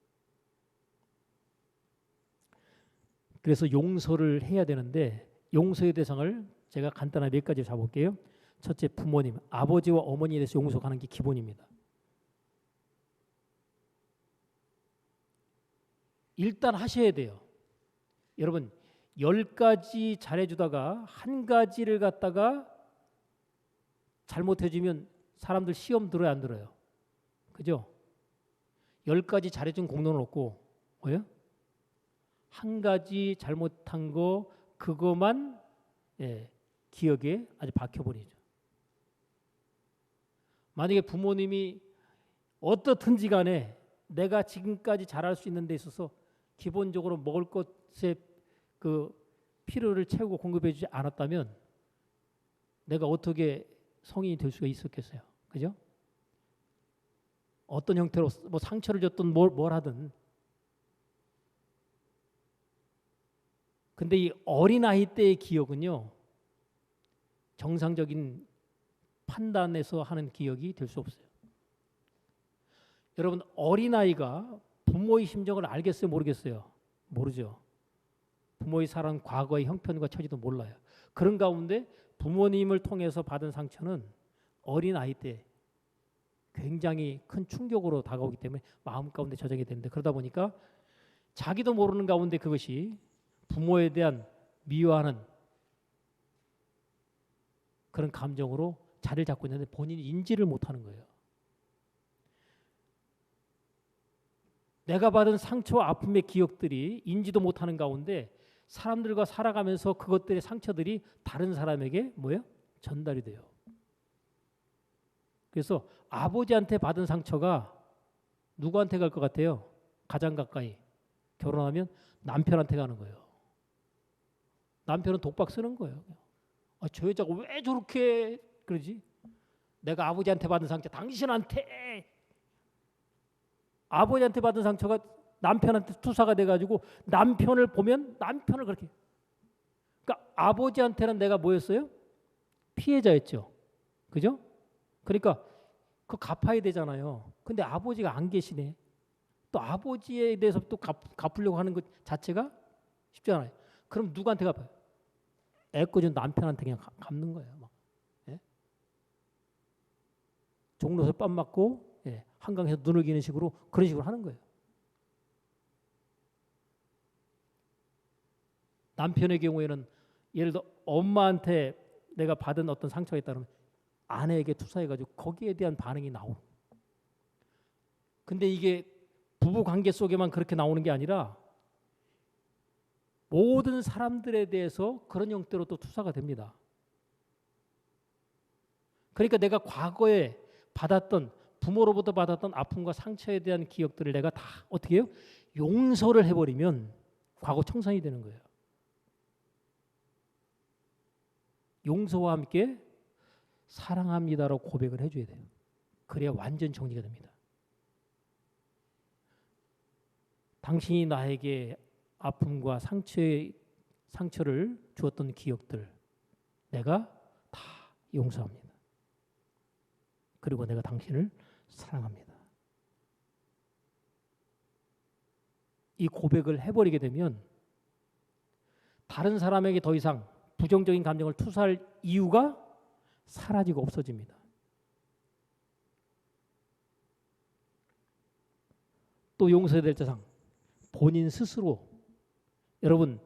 그래서 용서를 해야 되는데 용서의 대상을 제가 간단하게 몇 가지 잡아볼게요. 첫째, 부모님, 아버지와 어머니에 대해서 용서하는 게 기본입니다. 일단 하셔야 돼요. 여러분, 10가지 잘해주다가 한 가지를 갖다가 잘못해주면 사람들 시험 들어요, 안 들어요? 그죠? 10가지 잘해준 공로는 없고 뭐예요? 한 가지 잘못한 거 그거만 기억에 아주 박혀버리죠. 만약에 부모님이 어떻든지 간에 내가 지금까지 잘할 수 있는 데 있어서 기본적으로 먹을 것에 그 필요를 채우고 공급해 주지 않았다면 내가 어떻게 성인이 될 수가 있었겠어요. 그죠? 어떤 형태로 뭐 상처를 줬든 뭘 하든. 근데 이 어린아이 때의 기억은요, 정상적인 판단에서 하는 기억이 될 수 없어요. 여러분, 어린아이가 부모의 심정을 알겠어요, 모르겠어요? 모르죠. 부모의 살아온 과거의 형편과 처지도 몰라요. 그런 가운데 부모님을 통해서 받은 상처는 어린아이 때 굉장히 큰 충격으로 다가오기 때문에 마음 가운데 저장이 되는데, 그러다 보니까 자기도 모르는 가운데 그것이 부모에 대한 미워하는 그런 감정으로 자리를 잡고 있는데 본인이 인지를 못하는 거예요. 내가 받은 상처와 아픔의 기억들이 인지도 못하는 가운데 사람들과 살아가면서 그것들의 상처들이 다른 사람에게 뭐예요? 전달이 돼요. 그래서 아버지한테 받은 상처가 누구한테 갈 것 같아요? 가장 가까이. 결혼하면 남편한테 가는 거예요. 남편은 독박 쓰는 거예요. 저 여자가 왜 저렇게 그러지? 내가 아버지한테 받은 상처 당신한테, 아버지한테 받은 상처가 남편한테 투사가 돼가지고 남편을 보면 남편을 그렇게. 그러니까 아버지한테는 내가 뭐였어요? 피해자였죠. 그죠? 그러니까 그 갚아야 되잖아요. 근데 아버지가 안 계시네. 또 아버지에 대해서 또 갚으려고 하는 것 자체가 쉽지 않아요. 그럼 누구한테 갚아요? 애꿎은 남편한테 그냥 갚는 거예요. 막. 예? 종로에서 뺨 맞고 한강에서 눈을 기는 식으로 그런 식으로 하는 거예요. 남편의 경우에는 예를 들어 엄마한테 내가 받은 어떤 상처가 있다면 아내에게 투사해가지고 거기에 대한 반응이 나오고, 근데 이게 부부 관계 속에만 그렇게 나오는 게 아니라 모든 사람들에 대해서 그런 형태로 또 투사가 됩니다. 그러니까 내가 과거에 받았던 부모로부터 받았던 아픔과 상처에 대한 기억들을 내가 다 어떻게 해요? 용서를 해버리면 과거 청산이 되는 거예요. 용서와 함께 사랑합니다라고 고백을 해줘야 돼요. 그래야 완전 정리가 됩니다. 당신이 나에게 아픔과 상처를 주었던 기억들 내가 다 용서합니다. 그리고 내가 당신을 사랑합니다. 이 고백을 해버리게 되면 다른 사람에게 더 이상 부정적인 감정을 투사할 이유가 사라지고 없어집니다. 또 용서해야 될 대상 본인 스스로. 여러분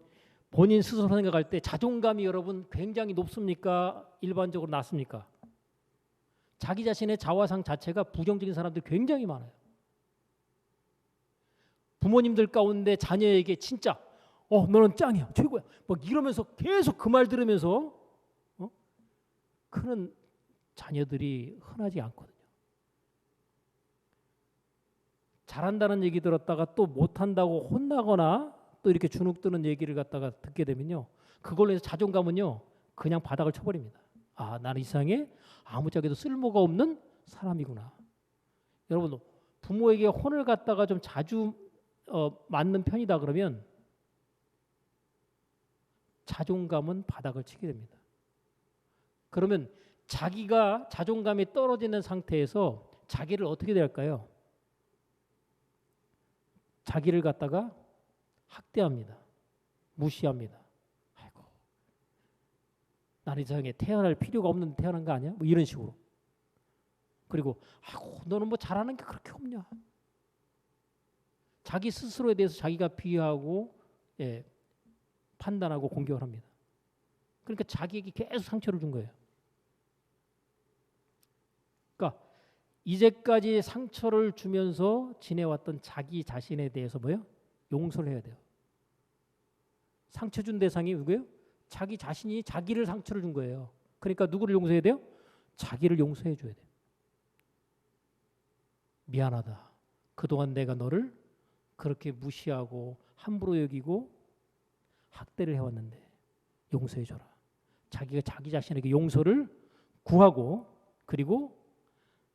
본인 스스로 생각할 때 자존감이 여러분 굉장히 높습니까? 일반적으로 낮습니까? 자기 자신의 자화상 자체가 부정적인 사람들이 굉장히 많아요. 부모님들 가운데 자녀에게 진짜 너는 짱이야 최고야 막 이러면서 계속 그 말 들으면서 그런 자녀들이 흔하지 않거든요. 잘한다는 얘기 들었다가 또 못한다고 혼나거나 또 이렇게 주눅드는 얘기를 갖다가 듣게 되면요, 그걸로 해서 자존감은요 그냥 바닥을 쳐버립니다. 아, 나는 이 세상에 아무짝에도 쓸모가 없는 사람이구나. 여러분 부모에게 혼을 갖다가 좀 자주 맞는 편이다 그러면 자존감은 바닥을 치게 됩니다. 그러면 자기가 자존감이 떨어지는 상태에서 자기를 어떻게 대할까요? 자기를 갖다가 학대합니다. 무시합니다. 아이고, 나는 이 세상에 태어날 필요가 없는데 태어난 거 아니야? 뭐 이런 식으로. 그리고 아이고, 너는 뭐 잘하는 게 그렇게 없냐? 자기 스스로에 대해서 자기가 비하하고 판단하고 공격을 합니다. 그러니까 자기에게 계속 상처를 준 거예요. 그러니까 이제까지 상처를 주면서 지내왔던 자기 자신에 대해서 뭐예요? 용서를 해야 돼요. 상처 준 대상이 누구예요? 자기 자신이 자기를 상처를 준 거예요. 그러니까 누구를 용서해야 돼요? 자기를 용서해 줘야 돼요. 미안하다. 그동안 내가 너를 그렇게 무시하고 함부로 여기고 학대를 해왔는데 용서해 줘라. 자기가 자기 자신에게 용서를 구하고 그리고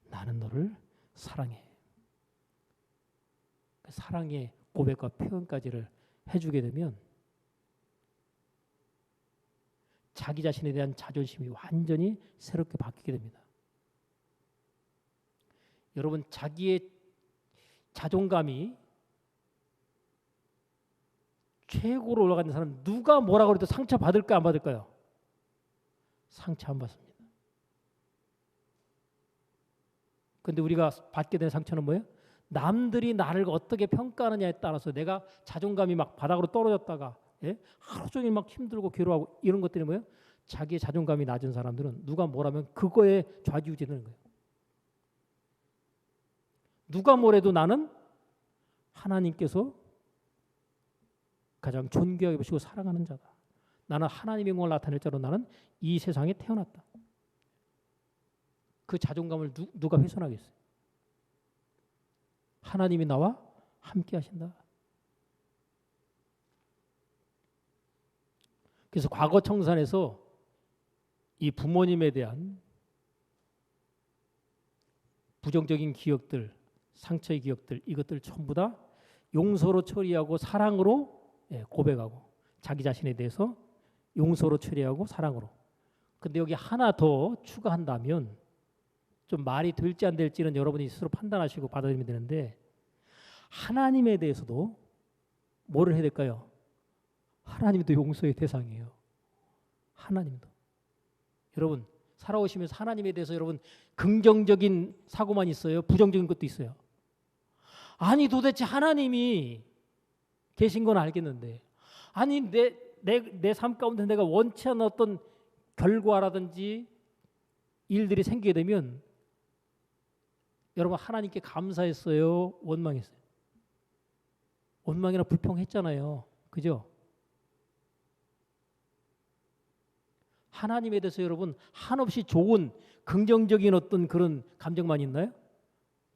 나는 너를 사랑해. 사랑의 고백과 표현까지를 해주게 되면 자기 자신에 대한 자존심이 완전히 새롭게 바뀌게 됩니다. 여러분 자기의 자존감이 최고로 올라가는 사람 누가 뭐라고 해도 상처 받을까 안 받을까요? 상처 안 받습니다. 근데 우리가 받게 된 상처는 뭐예요? 남들이 나를 어떻게 평가하느냐에 따라서 내가 자존감이 막 바닥으로 떨어졌다가 하루 종일 막 힘들고 괴로워하고 이런 것들이 뭐예요? 자기의 자존감이 낮은 사람들은 누가 뭐라면 그거에 좌지우지되는 거예요. 누가 뭐래도 나는 하나님께서 가장 존귀하게 보시고 사랑하는 자다. 나는 하나님의 영광을 나타낼 자로 나는 이 세상에 태어났다. 그 자존감을 누가 훼손하겠어요? 하나님이 나와 함께 하신다. 그래서 과거 청산에서 이 부모님에 대한 부정적인 기억들, 상처의 기억들 이것들 전부 다 용서로 처리하고 사랑으로 고백하고 자기 자신에 대해서 용서로 처리하고 사랑으로. 근데 여기 하나 더 추가한다면 좀 말이 될지 안 될지는 여러분이 스스로 판단하시고 받아들이면 되는데 하나님에 대해서도 뭐를 해야 될까요? 하나님도 용서의 대상이에요. 하나님도. 여러분 살아오시면서 하나님에 대해서 여러분 긍정적인 사고만 있어요? 부정적인 것도 있어요? 아니 도대체 하나님이 계신 건 알겠는데 아니 내 삶 가운데 내가 원치 않은 어떤 결과라든지 일들이 생기게 되면 여러분 하나님께 감사했어요? 원망했어요? 원망이나 불평했잖아요. 그죠? 하나님에 대해서 여러분 한없이 좋은 긍정적인 어떤 그런 감정만 있나요?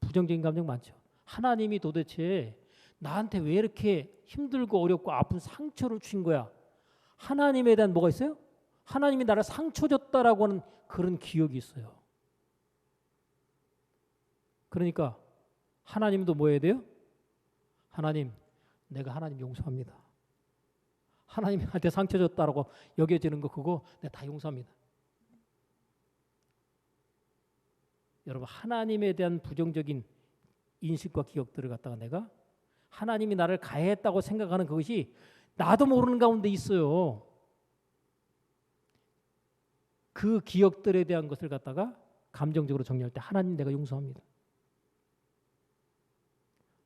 부정적인 감정 많죠. 하나님이 도대체 나한테 왜 이렇게 힘들고 어렵고 아픈 상처를 주신 거야? 하나님에 대한 뭐가 있어요? 하나님이 나를 상처 줬다라고 하는 그런 기억이 있어요. 그러니까 하나님도 뭐 해야 돼요? 하나님, 내가 하나님 용서합니다. 하나님한테 상처 줬다라고 여겨지는 거 그거 내가 다 용서합니다. 여러분 하나님에 대한 부정적인 인식과 기억들을 갖다가 내가 하나님이 나를 가해했다고 생각하는 그것이 나도 모르는 가운데 있어요. 그 기억들에 대한 것을 갖다가 감정적으로 정리할 때 하나님 내가 용서합니다.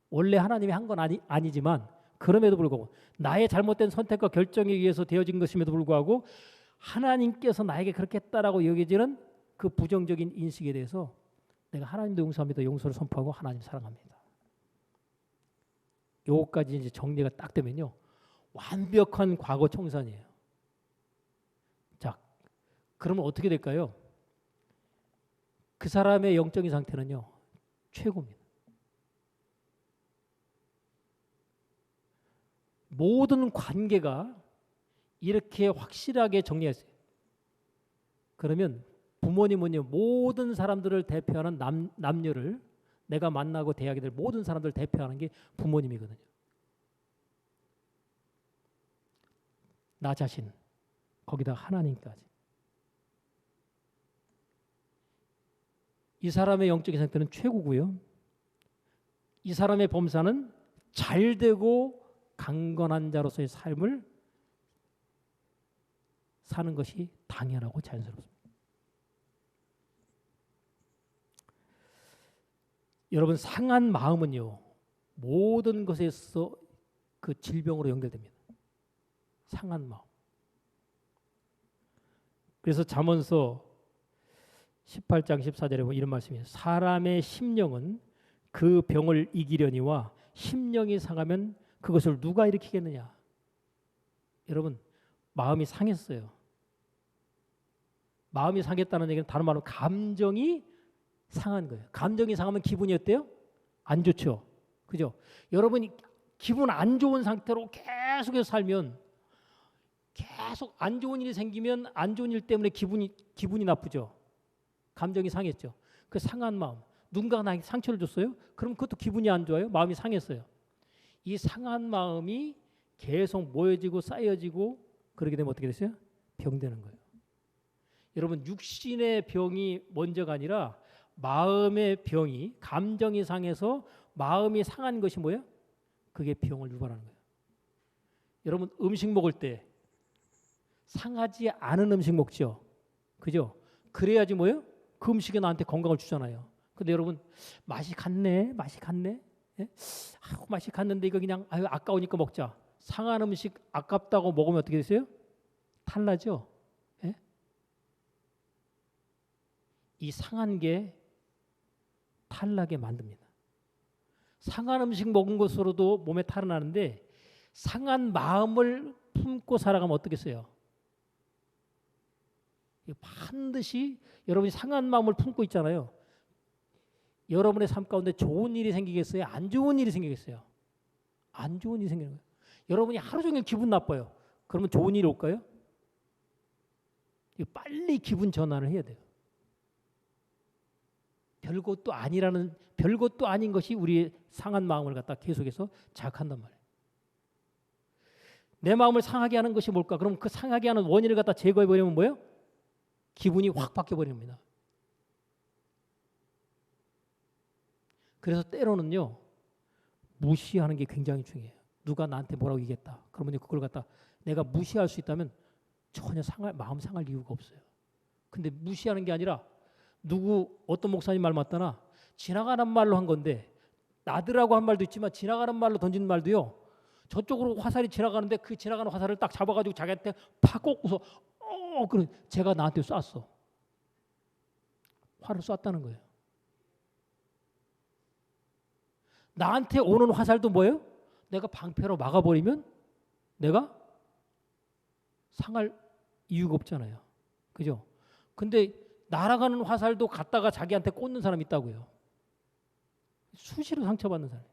원래 하나님이 한 건 아니지만 그럼에도 불구하고 나의 잘못된 선택과 결정에 의해서 되어진 것임에도 불구하고 하나님께서 나에게 그렇게 했다라고 여겨지는 그 부정적인 인식에 대해서 내가 하나님도 용서합니다. 용서를 선포하고 하나님 사랑합니다. 요거까지 이제 정리가 딱 되면요. 완벽한 과거 청산이에요. 자, 그러면 어떻게 될까요? 그 사람의 영적인 상태는요. 최고입니다. 모든 관계가 이렇게 확실하게 정리했어요. 그러면 부모님은요. 모든 사람들을 대표하는 남녀를 내가 만나고 대하게 될 모든 사람들을 대표하는 게 부모님이거든요. 나 자신, 거기다 하나님까지. 이 사람의 영적인 상태는 최고고요. 이 사람의 범사는 잘되고 강건한 자로서의 삶을 사는 것이 당연하고 자연스럽습니다. 여러분 상한 마음은요. 모든 것에서 그 질병으로 연결됩니다. 상한 마음. 그래서 잠언서 18장 14절에 보면 이런 말씀이에요. 사람의 심령은 그 병을 이기려니와 심령이 상하면 그것을 누가 일으키겠느냐. 여러분 마음이 상했어요. 마음이 상했다는 얘기는 다른 말로 감정이 상한 거예요. 감정이 상하면 기분이 어때요? 안 좋죠. 그죠? 여러분이 기분 안 좋은 상태로 계속해서 살면 계속 안 좋은 일이 생기면 안 좋은 일 때문에 기분이 나쁘죠. 감정이 상했죠. 그 상한 마음. 누군가가 나에게 상처를 줬어요? 그럼 그것도 기분이 안 좋아요? 마음이 상했어요. 이 상한 마음이 계속 모여지고 쌓여지고 그렇게 되면 어떻게 됐어요? 병되는 거예요. 여러분 육신의 병이 먼저가 아니라 마음의 병이 감정이 상해서 마음이 상한 것이 뭐예요? 그게 병을 유발하는 거예요. 여러분 음식 먹을 때 상하지 않은 음식 먹죠. 그죠? 그래야지 뭐예요? 그 음식이 나한테 건강을 주잖아요. 근데 여러분 맛이 갔네. 예? 맛이 갔는데 이거 그냥 아까우니까 먹자. 상한 음식 아깝다고 먹으면 어떻게 됐어요? 탈나죠. 예? 이 상한 게 탈나게 만듭니다. 상한 음식 먹은 것으로도 몸에 탈은 나는데 상한 마음을 품고 살아가면 어떻겠어요? 반드시 여러분이 상한 마음을 품고 있잖아요. 여러분의 삶 가운데 좋은 일이 생기겠어요? 안 좋은 일이 생기겠어요? 안 좋은 일이 생기는 거예요. 여러분이 하루 종일 기분 나빠요. 그러면 좋은 일이 올까요? 빨리 기분 전환을 해야 돼요. 별것도 아닌 것이 우리의 상한 마음을 갖다 계속해서 자극한단 말이에요. 내 마음을 상하게 하는 것이 뭘까? 그럼 그 상하게 하는 원인을 갖다 제거해 버리면 뭐예요? 기분이 확 바뀌어 버립니다. 그래서 때로는요. 무시하는 게 굉장히 중요해요. 누가 나한테 뭐라고 얘기했다. 그러면 그걸 갖다 내가 무시할 수 있다면 전혀 마음 상할 이유가 없어요. 근데 무시하는 게 아니라 어떤 목사님 말 맞다나 지나가는 말로 한 건데 나더라고 한 말도 있지만 지나가는 말로 던진 말도요. 저쪽으로 화살이 지나가는데 그 지나가는 화살을 딱 잡아가지고 자기한테 팍 꽂고서 그래 제가 나한테 쐈어. 화를 쐈다는 거예요. 나한테 오는 화살도 뭐예요? 내가 방패로 막아버리면 내가 상할 이유가 없잖아요. 그죠? 근데 날아가는 화살도 갖다가 자기한테 꽂는 사람이 있다고요. 수시로 상처받는 사람.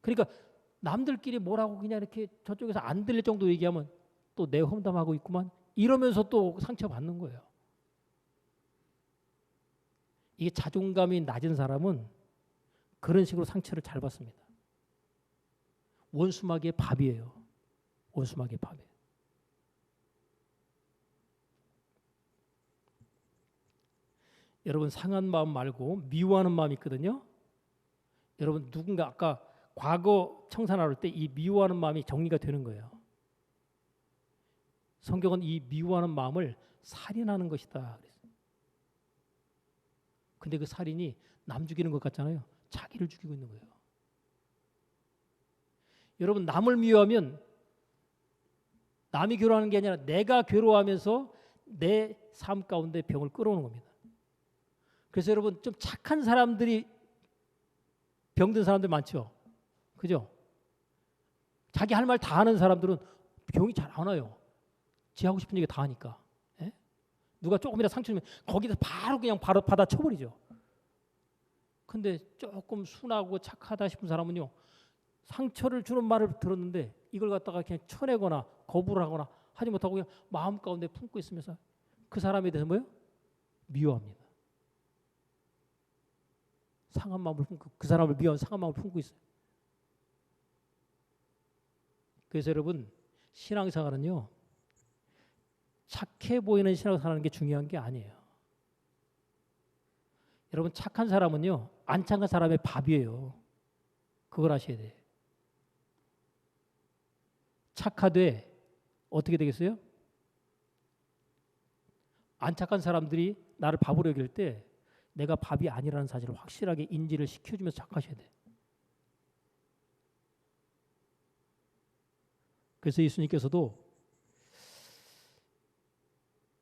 그러니까 남들끼리 뭐라고 그냥 이렇게 저쪽에서 안 들릴 정도 얘기하면 또 내 험담하고 있구만. 이러면서 또 상처받는 거예요. 이게 자존감이 낮은 사람은 그런 식으로 상처를 잘 받습니다. 원수마귀의 밥이에요. 원수마귀의 밥이에요. 여러분 상한 마음 말고 미워하는 마음이 있거든요. 여러분 누군가 아까 과거 청산할 때 이 미워하는 마음이 정리가 되는 거예요. 성경은 이 미워하는 마음을 살인하는 것이다. 근데 그 살인이 남 죽이는 것 같잖아요. 자기를 죽이고 있는 거예요. 여러분 남을 미워하면 남이 괴로워하는 게 아니라 내가 괴로워하면서 내 삶 가운데 병을 끌어오는 겁니다. 그래서 여러분 좀 착한 사람들이 병든 사람들 많죠. 그죠? 자기 할 말 다 하는 사람들은 병이 잘 안 와요. 지 하고 싶은 얘기 다 하니까. 예? 누가 조금이라도 상처 주면 거기서 바로 그냥 바로 받아쳐버리죠. 근데 조금 순하고 착하다 싶은 사람은요. 상처를 주는 말을 들었는데 이걸 갖다가 그냥 쳐내거나 거부를 하거나 하지 못하고 그냥 마음 가운데 품고 있으면서 그 사람에 대해서 뭐예요? 미워합니다. 상한 마음을 품고 그 사람을 미워하는 상한 마음을 품고 있어요. 그래서 여러분 신앙생활은요. 착해 보이는 신앙생활하는 게 중요한 게 아니에요. 여러분 착한 사람은요. 안 착한 사람의 밥이에요. 그걸 아셔야 돼요. 착하되 어떻게 되겠어요? 안 착한 사람들이 나를 밥으로 여길 때 내가 밥이 아니라는 사실을 확실하게 인지를 시켜주면서 착하셔야 돼요. 그래서 예수님께서도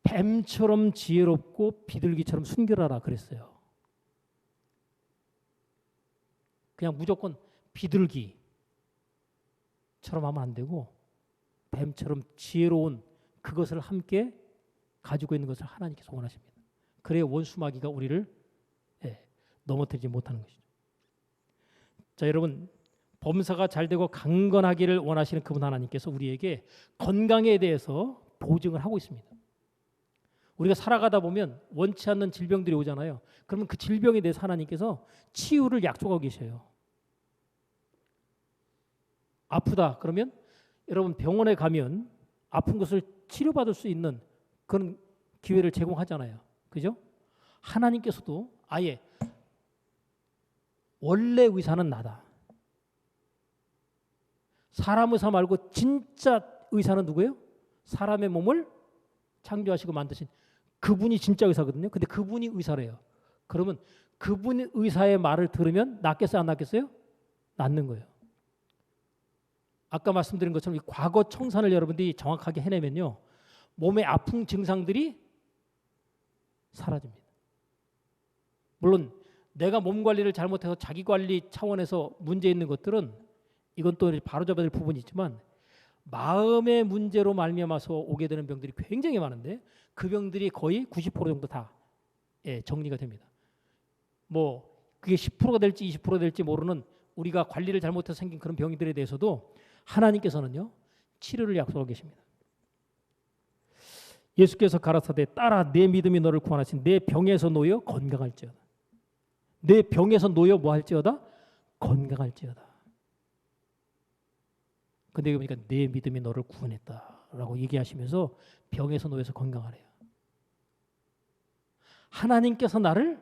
뱀처럼 지혜롭고 비둘기처럼 순결하라 그랬어요. 그냥 무조건 비둘기처럼 하면 안 되고 뱀처럼 지혜로운 그것을 함께 가지고 있는 것을 하나님께서 원하십니다. 그래야 원수마귀가 우리를 넘어뜨리지 못하는 것이죠. 자, 여러분 범사가 잘 되고 강건하기를 원하시는 그분 하나님께서 우리에게 건강에 대해서 보증을 하고 있습니다. 우리가 살아가다 보면 원치 않는 질병들이 오잖아요. 그러면 그 질병에 대해서 하나님께서 치유를 약속하고 계셔요. 아프다 그러면 여러분 병원에 가면 아픈 것을 치료받을 수 있는 그런 기회를 제공하잖아요. 그죠? 하나님께서도 아예 원래 의사는 나다. 사람 의사 말고 진짜 의사는 누구예요? 사람의 몸을 창조하시고 만드신 그분이 진짜 의사거든요. 근데 그분이 의사래요. 그러면 그분이 의사의 말을 들으면 낫겠어요? 안 낫겠어요? 낫는 거예요. 아까 말씀드린 것처럼 이 과거 청산을 여러분들이 정확하게 해내면요. 몸의 아픈 증상들이 사라집니다. 물론 내가 몸 관리를 잘못해서 자기 관리 차원에서 문제 있는 것들은 이건 또 바로잡아야 될 부분이 있지만 마음의 문제로 말미암아서 오게 되는 병들이 굉장히 많은데 그 병들이 거의 90% 정도 다 정리가 됩니다. 뭐 그게 10%가 될지 20%가 될지 모르는 우리가 관리를 잘못해서 생긴 그런 병들에 대해서도 하나님께서는요 치료를 약속하고 계십니다. 예수께서 가라사대 따라 내 믿음이 너를 구원하신 내 병에서 놓여 건강할지어다. 내 병에서 놓여 뭐 할지어다? 건강할지어다. 근데 보니까 내 믿음이 너를 구원했다라고 얘기하시면서 병에서 놓여서 건강하래요. 하나님께서 나를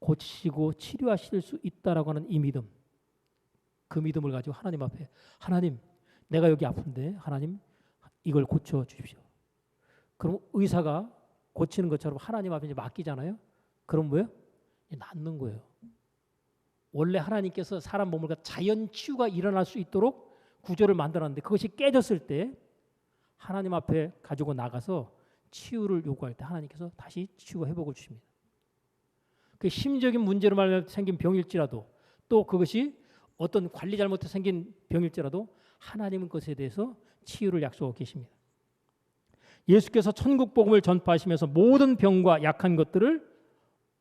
고치시고 치료하실 수 있다라고 하는 이 믿음, 그 믿음을 가지고 하나님 앞에 하나님 내가 여기 아픈데 하나님 이걸 고쳐 주십시오. 그럼 의사가 고치는 것처럼 하나님 앞에 이제 맡기잖아요. 그럼 뭐예요? 낫는 거예요. 원래 하나님께서 사람 몸을 자연 치유가 일어날 수 있도록 구조를 만들었는데 그것이 깨졌을 때 하나님 앞에 가지고 나가서 치유를 요구할 때 하나님께서 다시 치유와 회복을 주십니다. 그 심적인 문제로 말하면 생긴 병일지라도 또 그것이 어떤 관리 잘못해서 생긴 병일지라도 하나님은 그것에 대해서 치유를 약속하고 계십니다. 예수께서 천국 복음을 전파하시면서 모든 병과 약한 것들을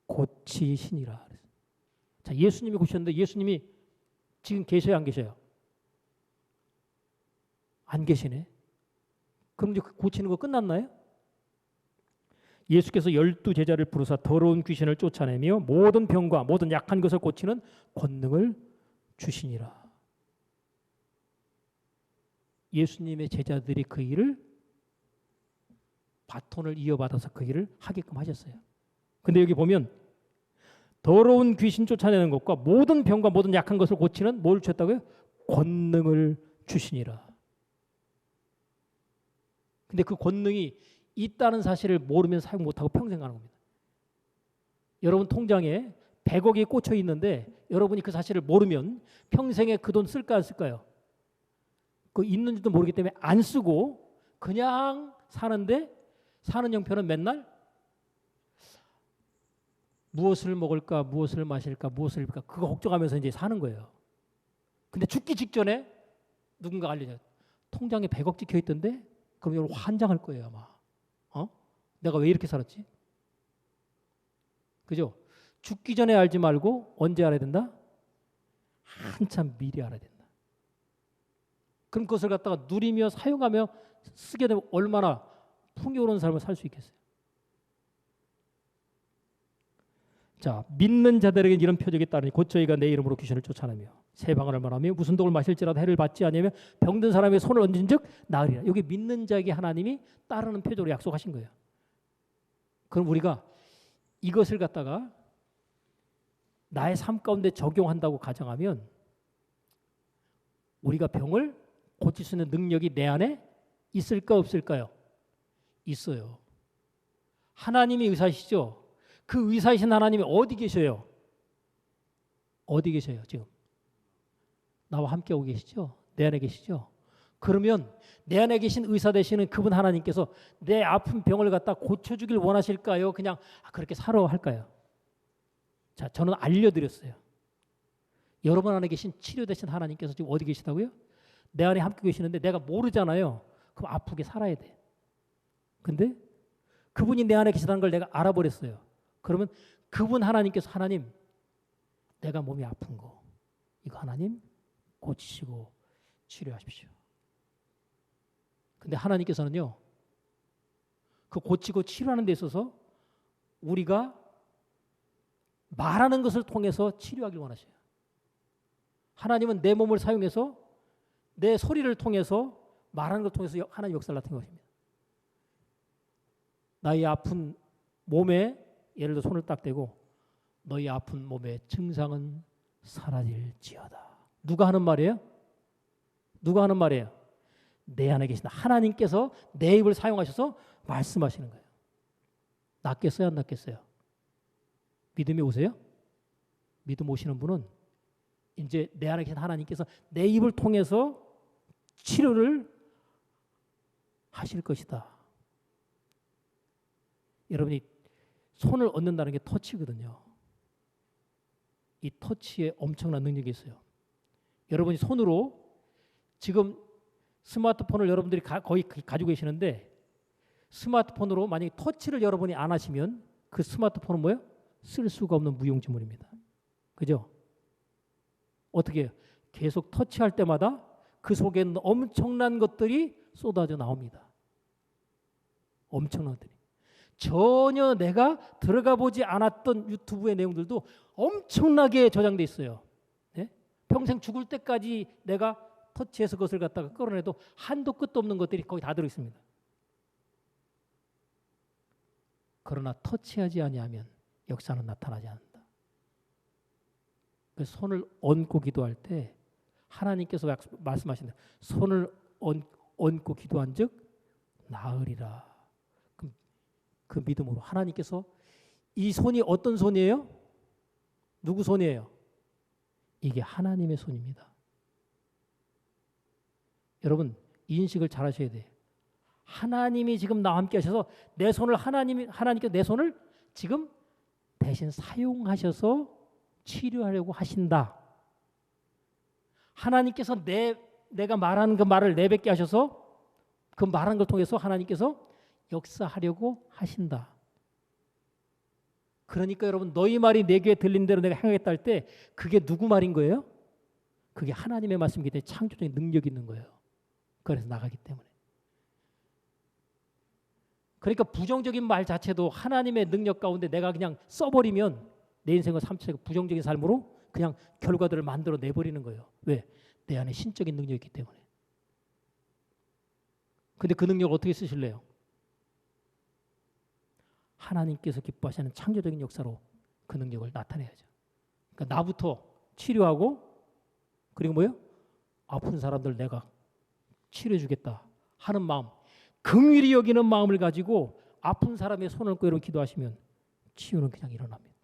고치시니라. 자, 예수님이 고치셨는데 예수님이 지금 계셔요, 안 계셔요? 안 계시네. 그럼 이제 고치는 거 끝났나요? 예수께서 12제자를 부르사 더러운 귀신을 쫓아내며 모든 병과 모든 약한 것을 고치는 권능을 주시니라. 예수님의 제자들이 그 일을 바톤을 이어받아서 그 일을 하게끔 하셨어요. 근데 여기 보면 더러운 귀신 쫓아내는 것과 모든 병과 모든 약한 것을 고치는 뭘 주셨다고요? 권능을 주시니라. 근데 그 권능이 있다는 사실을 모르면 사용 못하고 평생 가는 겁니다. 여러분 통장에 100억이 꽂혀 있는데 여러분이 그 사실을 모르면 평생에 그 돈 쓸까 안 쓸까요? 그 있는지도 모르기 때문에 안 쓰고 그냥 사는데 사는 형편은 맨날 무엇을 먹을까, 무엇을 마실까, 무엇을 입을까 그거 걱정하면서 이제 사는 거예요. 근데 죽기 직전에 누군가 알려줘요. 통장에 100억 찍혀 있던데 그럼 여러분 환장할 거예요 아마. 내가 왜 이렇게 살았지? 그죠? 죽기 전에 알지 말고 언제 알아야 된다? 한참 미리 알아야 된다. 그럼 그것을 갖다가 누리며 사용하며 쓰게 되면 얼마나 풍요로운 삶을 살 수 있겠어요? 자, 믿는 자들에게 이런 표적이 따르니 곧 저희가 내 이름으로 귀신을 쫓아내며 새 방언을 말하며 무슨 독을 마실지라도 해를 받지 아니하며 병든 사람의 손을 얹은즉 나으리라. 여기 믿는 자에게 하나님이 따르는 표적으로 약속하신 거예요. 그럼 우리가 이것을 갖다가 나의 삶 가운데 적용한다고 가정하면 우리가 병을 고칠 수 있는 능력이 내 안에 있을까 없을까요? 있어요. 하나님이 의사시죠. 그 의사이신 하나님이 어디 계셔요? 어디 계셔요 지금? 나와 함께 오고 계시죠? 내 안에 계시죠? 그러면 내 안에 계신 의사 되시는 그분 하나님께서 내 아픈 병을 갖다 고쳐주길 원하실까요? 그냥 그렇게 살아 할까요? 자, 저는 알려드렸어요. 여러분 안에 계신 치료 되신 하나님께서 지금 어디 계시다고요? 내 안에 함께 계시는데 내가 모르잖아요. 그럼 아프게 살아야 돼. 근데 그분이 내 안에 계시다는 걸 내가 알아버렸어요. 그러면 그분 하나님께서 하나님 내가 몸이 아픈 거 이거 하나님 고치시고 치료하십시오. 근데 하나님께서는요 그 고치고 치료하는 데 있어서 우리가 말하는 것을 통해서 치료하길 원하셔요. 하나님은 내 몸을 사용해서 내 소리를 통해서 말하는 것을 통해서 하나님 역사를 나타낸 것입니다. 나의 아픈 몸에 예를 들어 손을 딱 대고 너희 아픈 몸의 증상은 사라질지어다. 누가 하는 말이에요? 누가 하는 말이에요? 내 안에 계신 하나님께서 내 입을 사용하셔서 말씀하시는 거예요. 낫겠어요? 안 낫겠어요? 믿음이 오세요? 믿음 오시는 분은 이제 내 안에 계신 하나님께서 내 입을 통해서 치료를 하실 것이다. 여러분이 손을 얻는다는 게 터치거든요. 이 터치에 엄청난 능력이 있어요. 여러분이 손으로 지금 스마트폰을 여러분들이 거의 가지고 계시는데 스마트폰으로 만약에 터치를 여러분이 안 하시면 그 스마트폰은 뭐예요? 쓸 수가 없는 무용지물입니다. 그죠? 어떻게 해요? 계속 터치할 때마다 그 속에 있는 엄청난 것들이 쏟아져 나옵니다. 엄청난 것들이. 전혀 내가 들어가 보지 않았던 유튜브의 내용들도 엄청나게 저장돼 있어요. 네? 평생 죽을 때까지 내가 터치해서 그것을 갖다가 끌어내도 한도 끝도 없는 것들이 거기 다 들어있습니다. 그러나 터치하지 아니하면 역사는 나타나지 않는다. 그래서 손을 얹고 기도할 때 하나님께서 말씀하신다. 손을 얹고 기도한 즉 나으리라. 그 믿음으로 하나님께서 이 손이 어떤 손이에요? 누구 손이에요? 이게 하나님의 손입니다. 여러분 인식을 잘 하셔야 돼요. 하나님이 지금 나와 함께 하셔서 내 손을 하나님께서 내 손을 지금 대신 사용하셔서 치료하려고 하신다. 하나님께서 내가 말하는 그 말을 내뱉게 하셔서 그 말하는 걸 통해서 하나님께서 역사하려고 하신다. 그러니까 여러분, 너희 말이 내 귀에 들린 대로 내가 행하겠다 할 때 그게 누구 말인 거예요? 그게 하나님의 말씀이기 때문에 창조적인 능력이 있는 거예요. 그래서 나가기 때문에. 그러니까 부정적인 말 자체도 하나님의 능력 가운데 내가 그냥 써버리면 내 인생을 삼체고 부정적인 삶으로 그냥 결과들을 만들어 내버리는 거예요. 왜? 내 안에 신적인 능력이 있기 때문에. 근데 그 능력을 어떻게 쓰실래요? 하나님께서 기뻐하시는 창조적인 역사로 그 능력을 나타내야죠. 그러니까 나부터 치료하고, 그리고 뭐예요? 아픈 사람들 내가 치료해 주겠다 하는 마음, 긍휼히 여기는 마음을 가지고 아픈 사람의 손을 꿰고 기도하시면 치유는 그냥 일어납니다.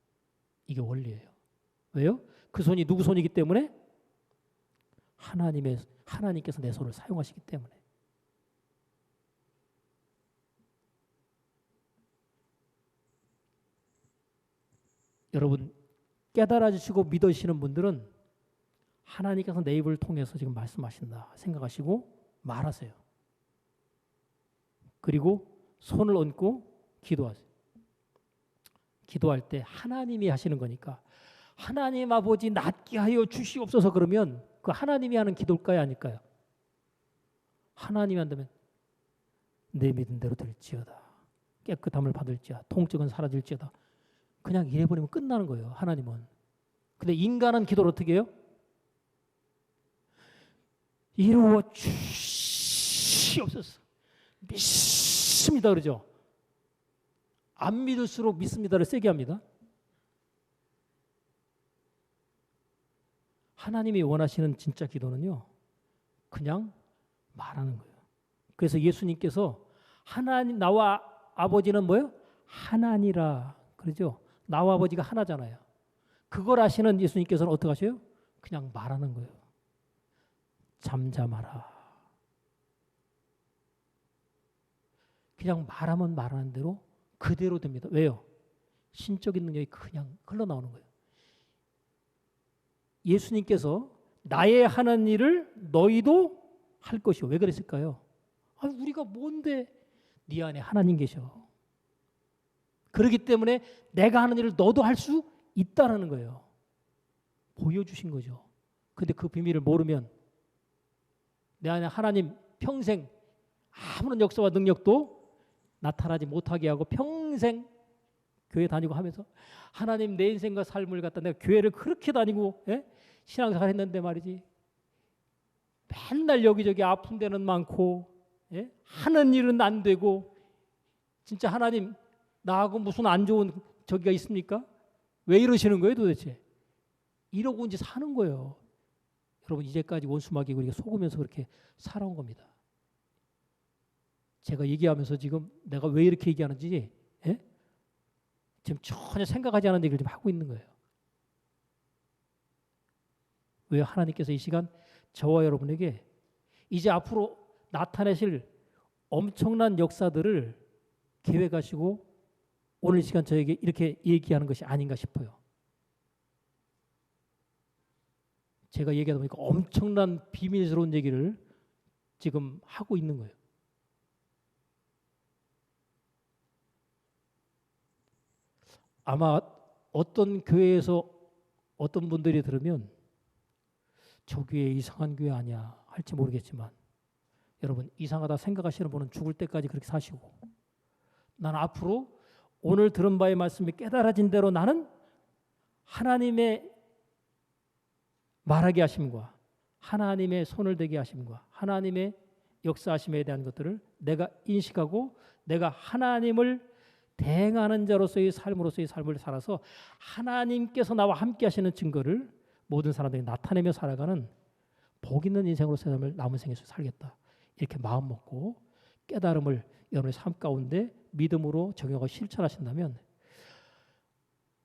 이게 원리예요. 왜요? 그 손이 누구 손이기 때문에? 하나님께서 내 손을 사용하시기 때문에. 여러분, 깨달아지시고 믿으시는 분들은 하나님께서 내 입을 통해서 지금 말씀하신다 생각하시고 말하세요. 그리고 손을 얹고 기도하세요. 기도할 때 하나님이 하시는 거니까 하나님 아버지 낫게 하여 주시옵소서 그러면 그 하나님이 하는 기도일까요? 아닐까요? 하나님이 한다면 내 믿은 대로 될지어다. 깨끗함을 받을지어다. 통증은 사라질지어다. 그냥 이래버리면 끝나는 거예요. 하나님은. 근데 인간은 기도를 어떻게 해요? 이루어 주시옵소서. 믿습니다 그러죠. 안 믿을수록 믿습니다를 세게 합니다. 하나님이 원하시는 진짜 기도는요, 그냥 말하는 거예요. 그래서 예수님께서 하나님, 나와 아버지는 뭐예요? 하나니라 그러죠. 나와 아버지가 하나잖아요. 그걸 아시는 예수님께서는 어떻게 하셔요? 그냥 말하는 거예요. 잠잠하라. 그냥 말하면 말하는 대로 그대로 됩니다. 왜요? 신적인 능력이 그냥 흘러나오는 거예요. 예수님께서 나의 하는 일을 너희도 할 것이요. 왜 그랬을까요? 우리가 뭔데 네 안에 하나님 계셔. 그렇기 때문에 내가 하는 일을 너도 할 수 있다라는 거예요. 보여주신 거죠. 근데 그 비밀을 모르면 내 안에 하나님 평생 아무런 역사와 능력도 나타나지 못하게 하고 평생 교회 다니고 하면서 하나님 내 인생과 삶을 갖다 내가 교회를 그렇게 다니고 신앙생활 했는데 말이지 맨날 여기저기 아픈 데는 많고 하는 일은 안 되고 진짜 하나님 나하고 무슨 안 좋은 저기가 있습니까? 왜 이러시는 거예요 도대체? 이러고 이제 사는 거예요. 여러분 이제까지 원수마귀 우리가 속으면서 그렇게 살아온 겁니다. 제가 얘기하면서 지금 내가 왜 이렇게 얘기하는지 지금 전혀 생각하지 않은 얘기를 좀 하고 있는 거예요. 왜 하나님께서 이 시간 저와 여러분에게 이제 앞으로 나타내실 엄청난 역사들을 계획하시고 오늘 이 시간 저에게 이렇게 얘기하는 것이 아닌가 싶어요. 제가 얘기하다 보니까 엄청난 비밀스러운 얘기를 지금 하고 있는 거예요. 아마 어떤 교회에서 어떤 분들이 들으면 저 교회 이상한 교회 아니야 할지 모르겠지만 여러분 이상하다 생각하시는 분은 죽을 때까지 그렇게 사시고 나는 앞으로 오늘 들은 바의 말씀이 깨달아진 대로 나는 하나님의 말하게 하심과 하나님의 손을 대게 하심과 하나님의 역사하심에 대한 것들을 내가 인식하고 내가 하나님을 대행하는 자로서의 삶으로서의 삶을 살아서 하나님께서 나와 함께 하시는 증거를 모든 사람들이 나타내며 살아가는 복 있는 인생으로 삶을 남은 생에서 살겠다. 이렇게 마음 먹고 깨달음을 여러분의 삶 가운데 믿음으로 적용하고 실천하신다면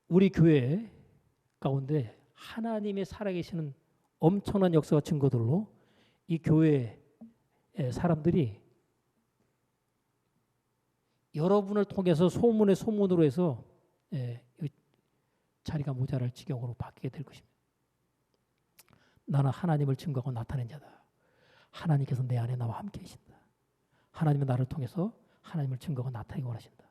우리 교회 가운데 하나님의 살아계시는 엄청난 역사와 증거들로 이 교회의 사람들이 여러분을 통해서 소문의 소문으로 해서 자리가 모자랄 지경으로 바뀌게 될 것입니다. 나는 하나님을 증거하고 나타낸 자다. 하나님께서 내 안에 나와 함께 계신다. 하나님은 나를 통해서 하나님을 증거하고 나타내기 원하신다.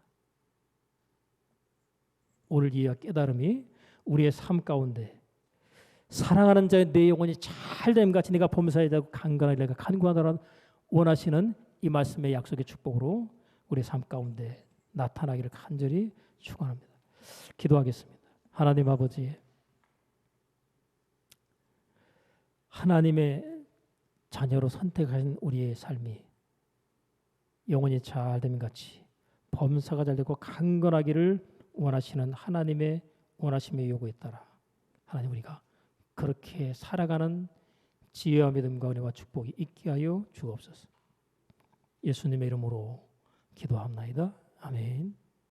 오늘 이해와 깨달음이 우리의 삶 가운데 사랑하는 자의 내 영혼이 잘됨 같이 네가 범사에 대하고 강건하게 내가 간구하노라 원하시는 이 말씀의 약속의 축복으로 우리의 삶 가운데 나타나기를 간절히 축원합니다. 기도하겠습니다. 하나님 아버지, 하나님의 자녀로 선택하신 우리의 삶이 영혼이 잘됨 같이 범사가 잘되고 강건하기를 원하시는 하나님의 원하심의 요구에 따라 하나님 우리가 그렇게 살아가는 지혜와 믿음과 은혜와 축복이 있게 하여 주옵소서. 예수님의 이름으로 기도합나이다. 아멘.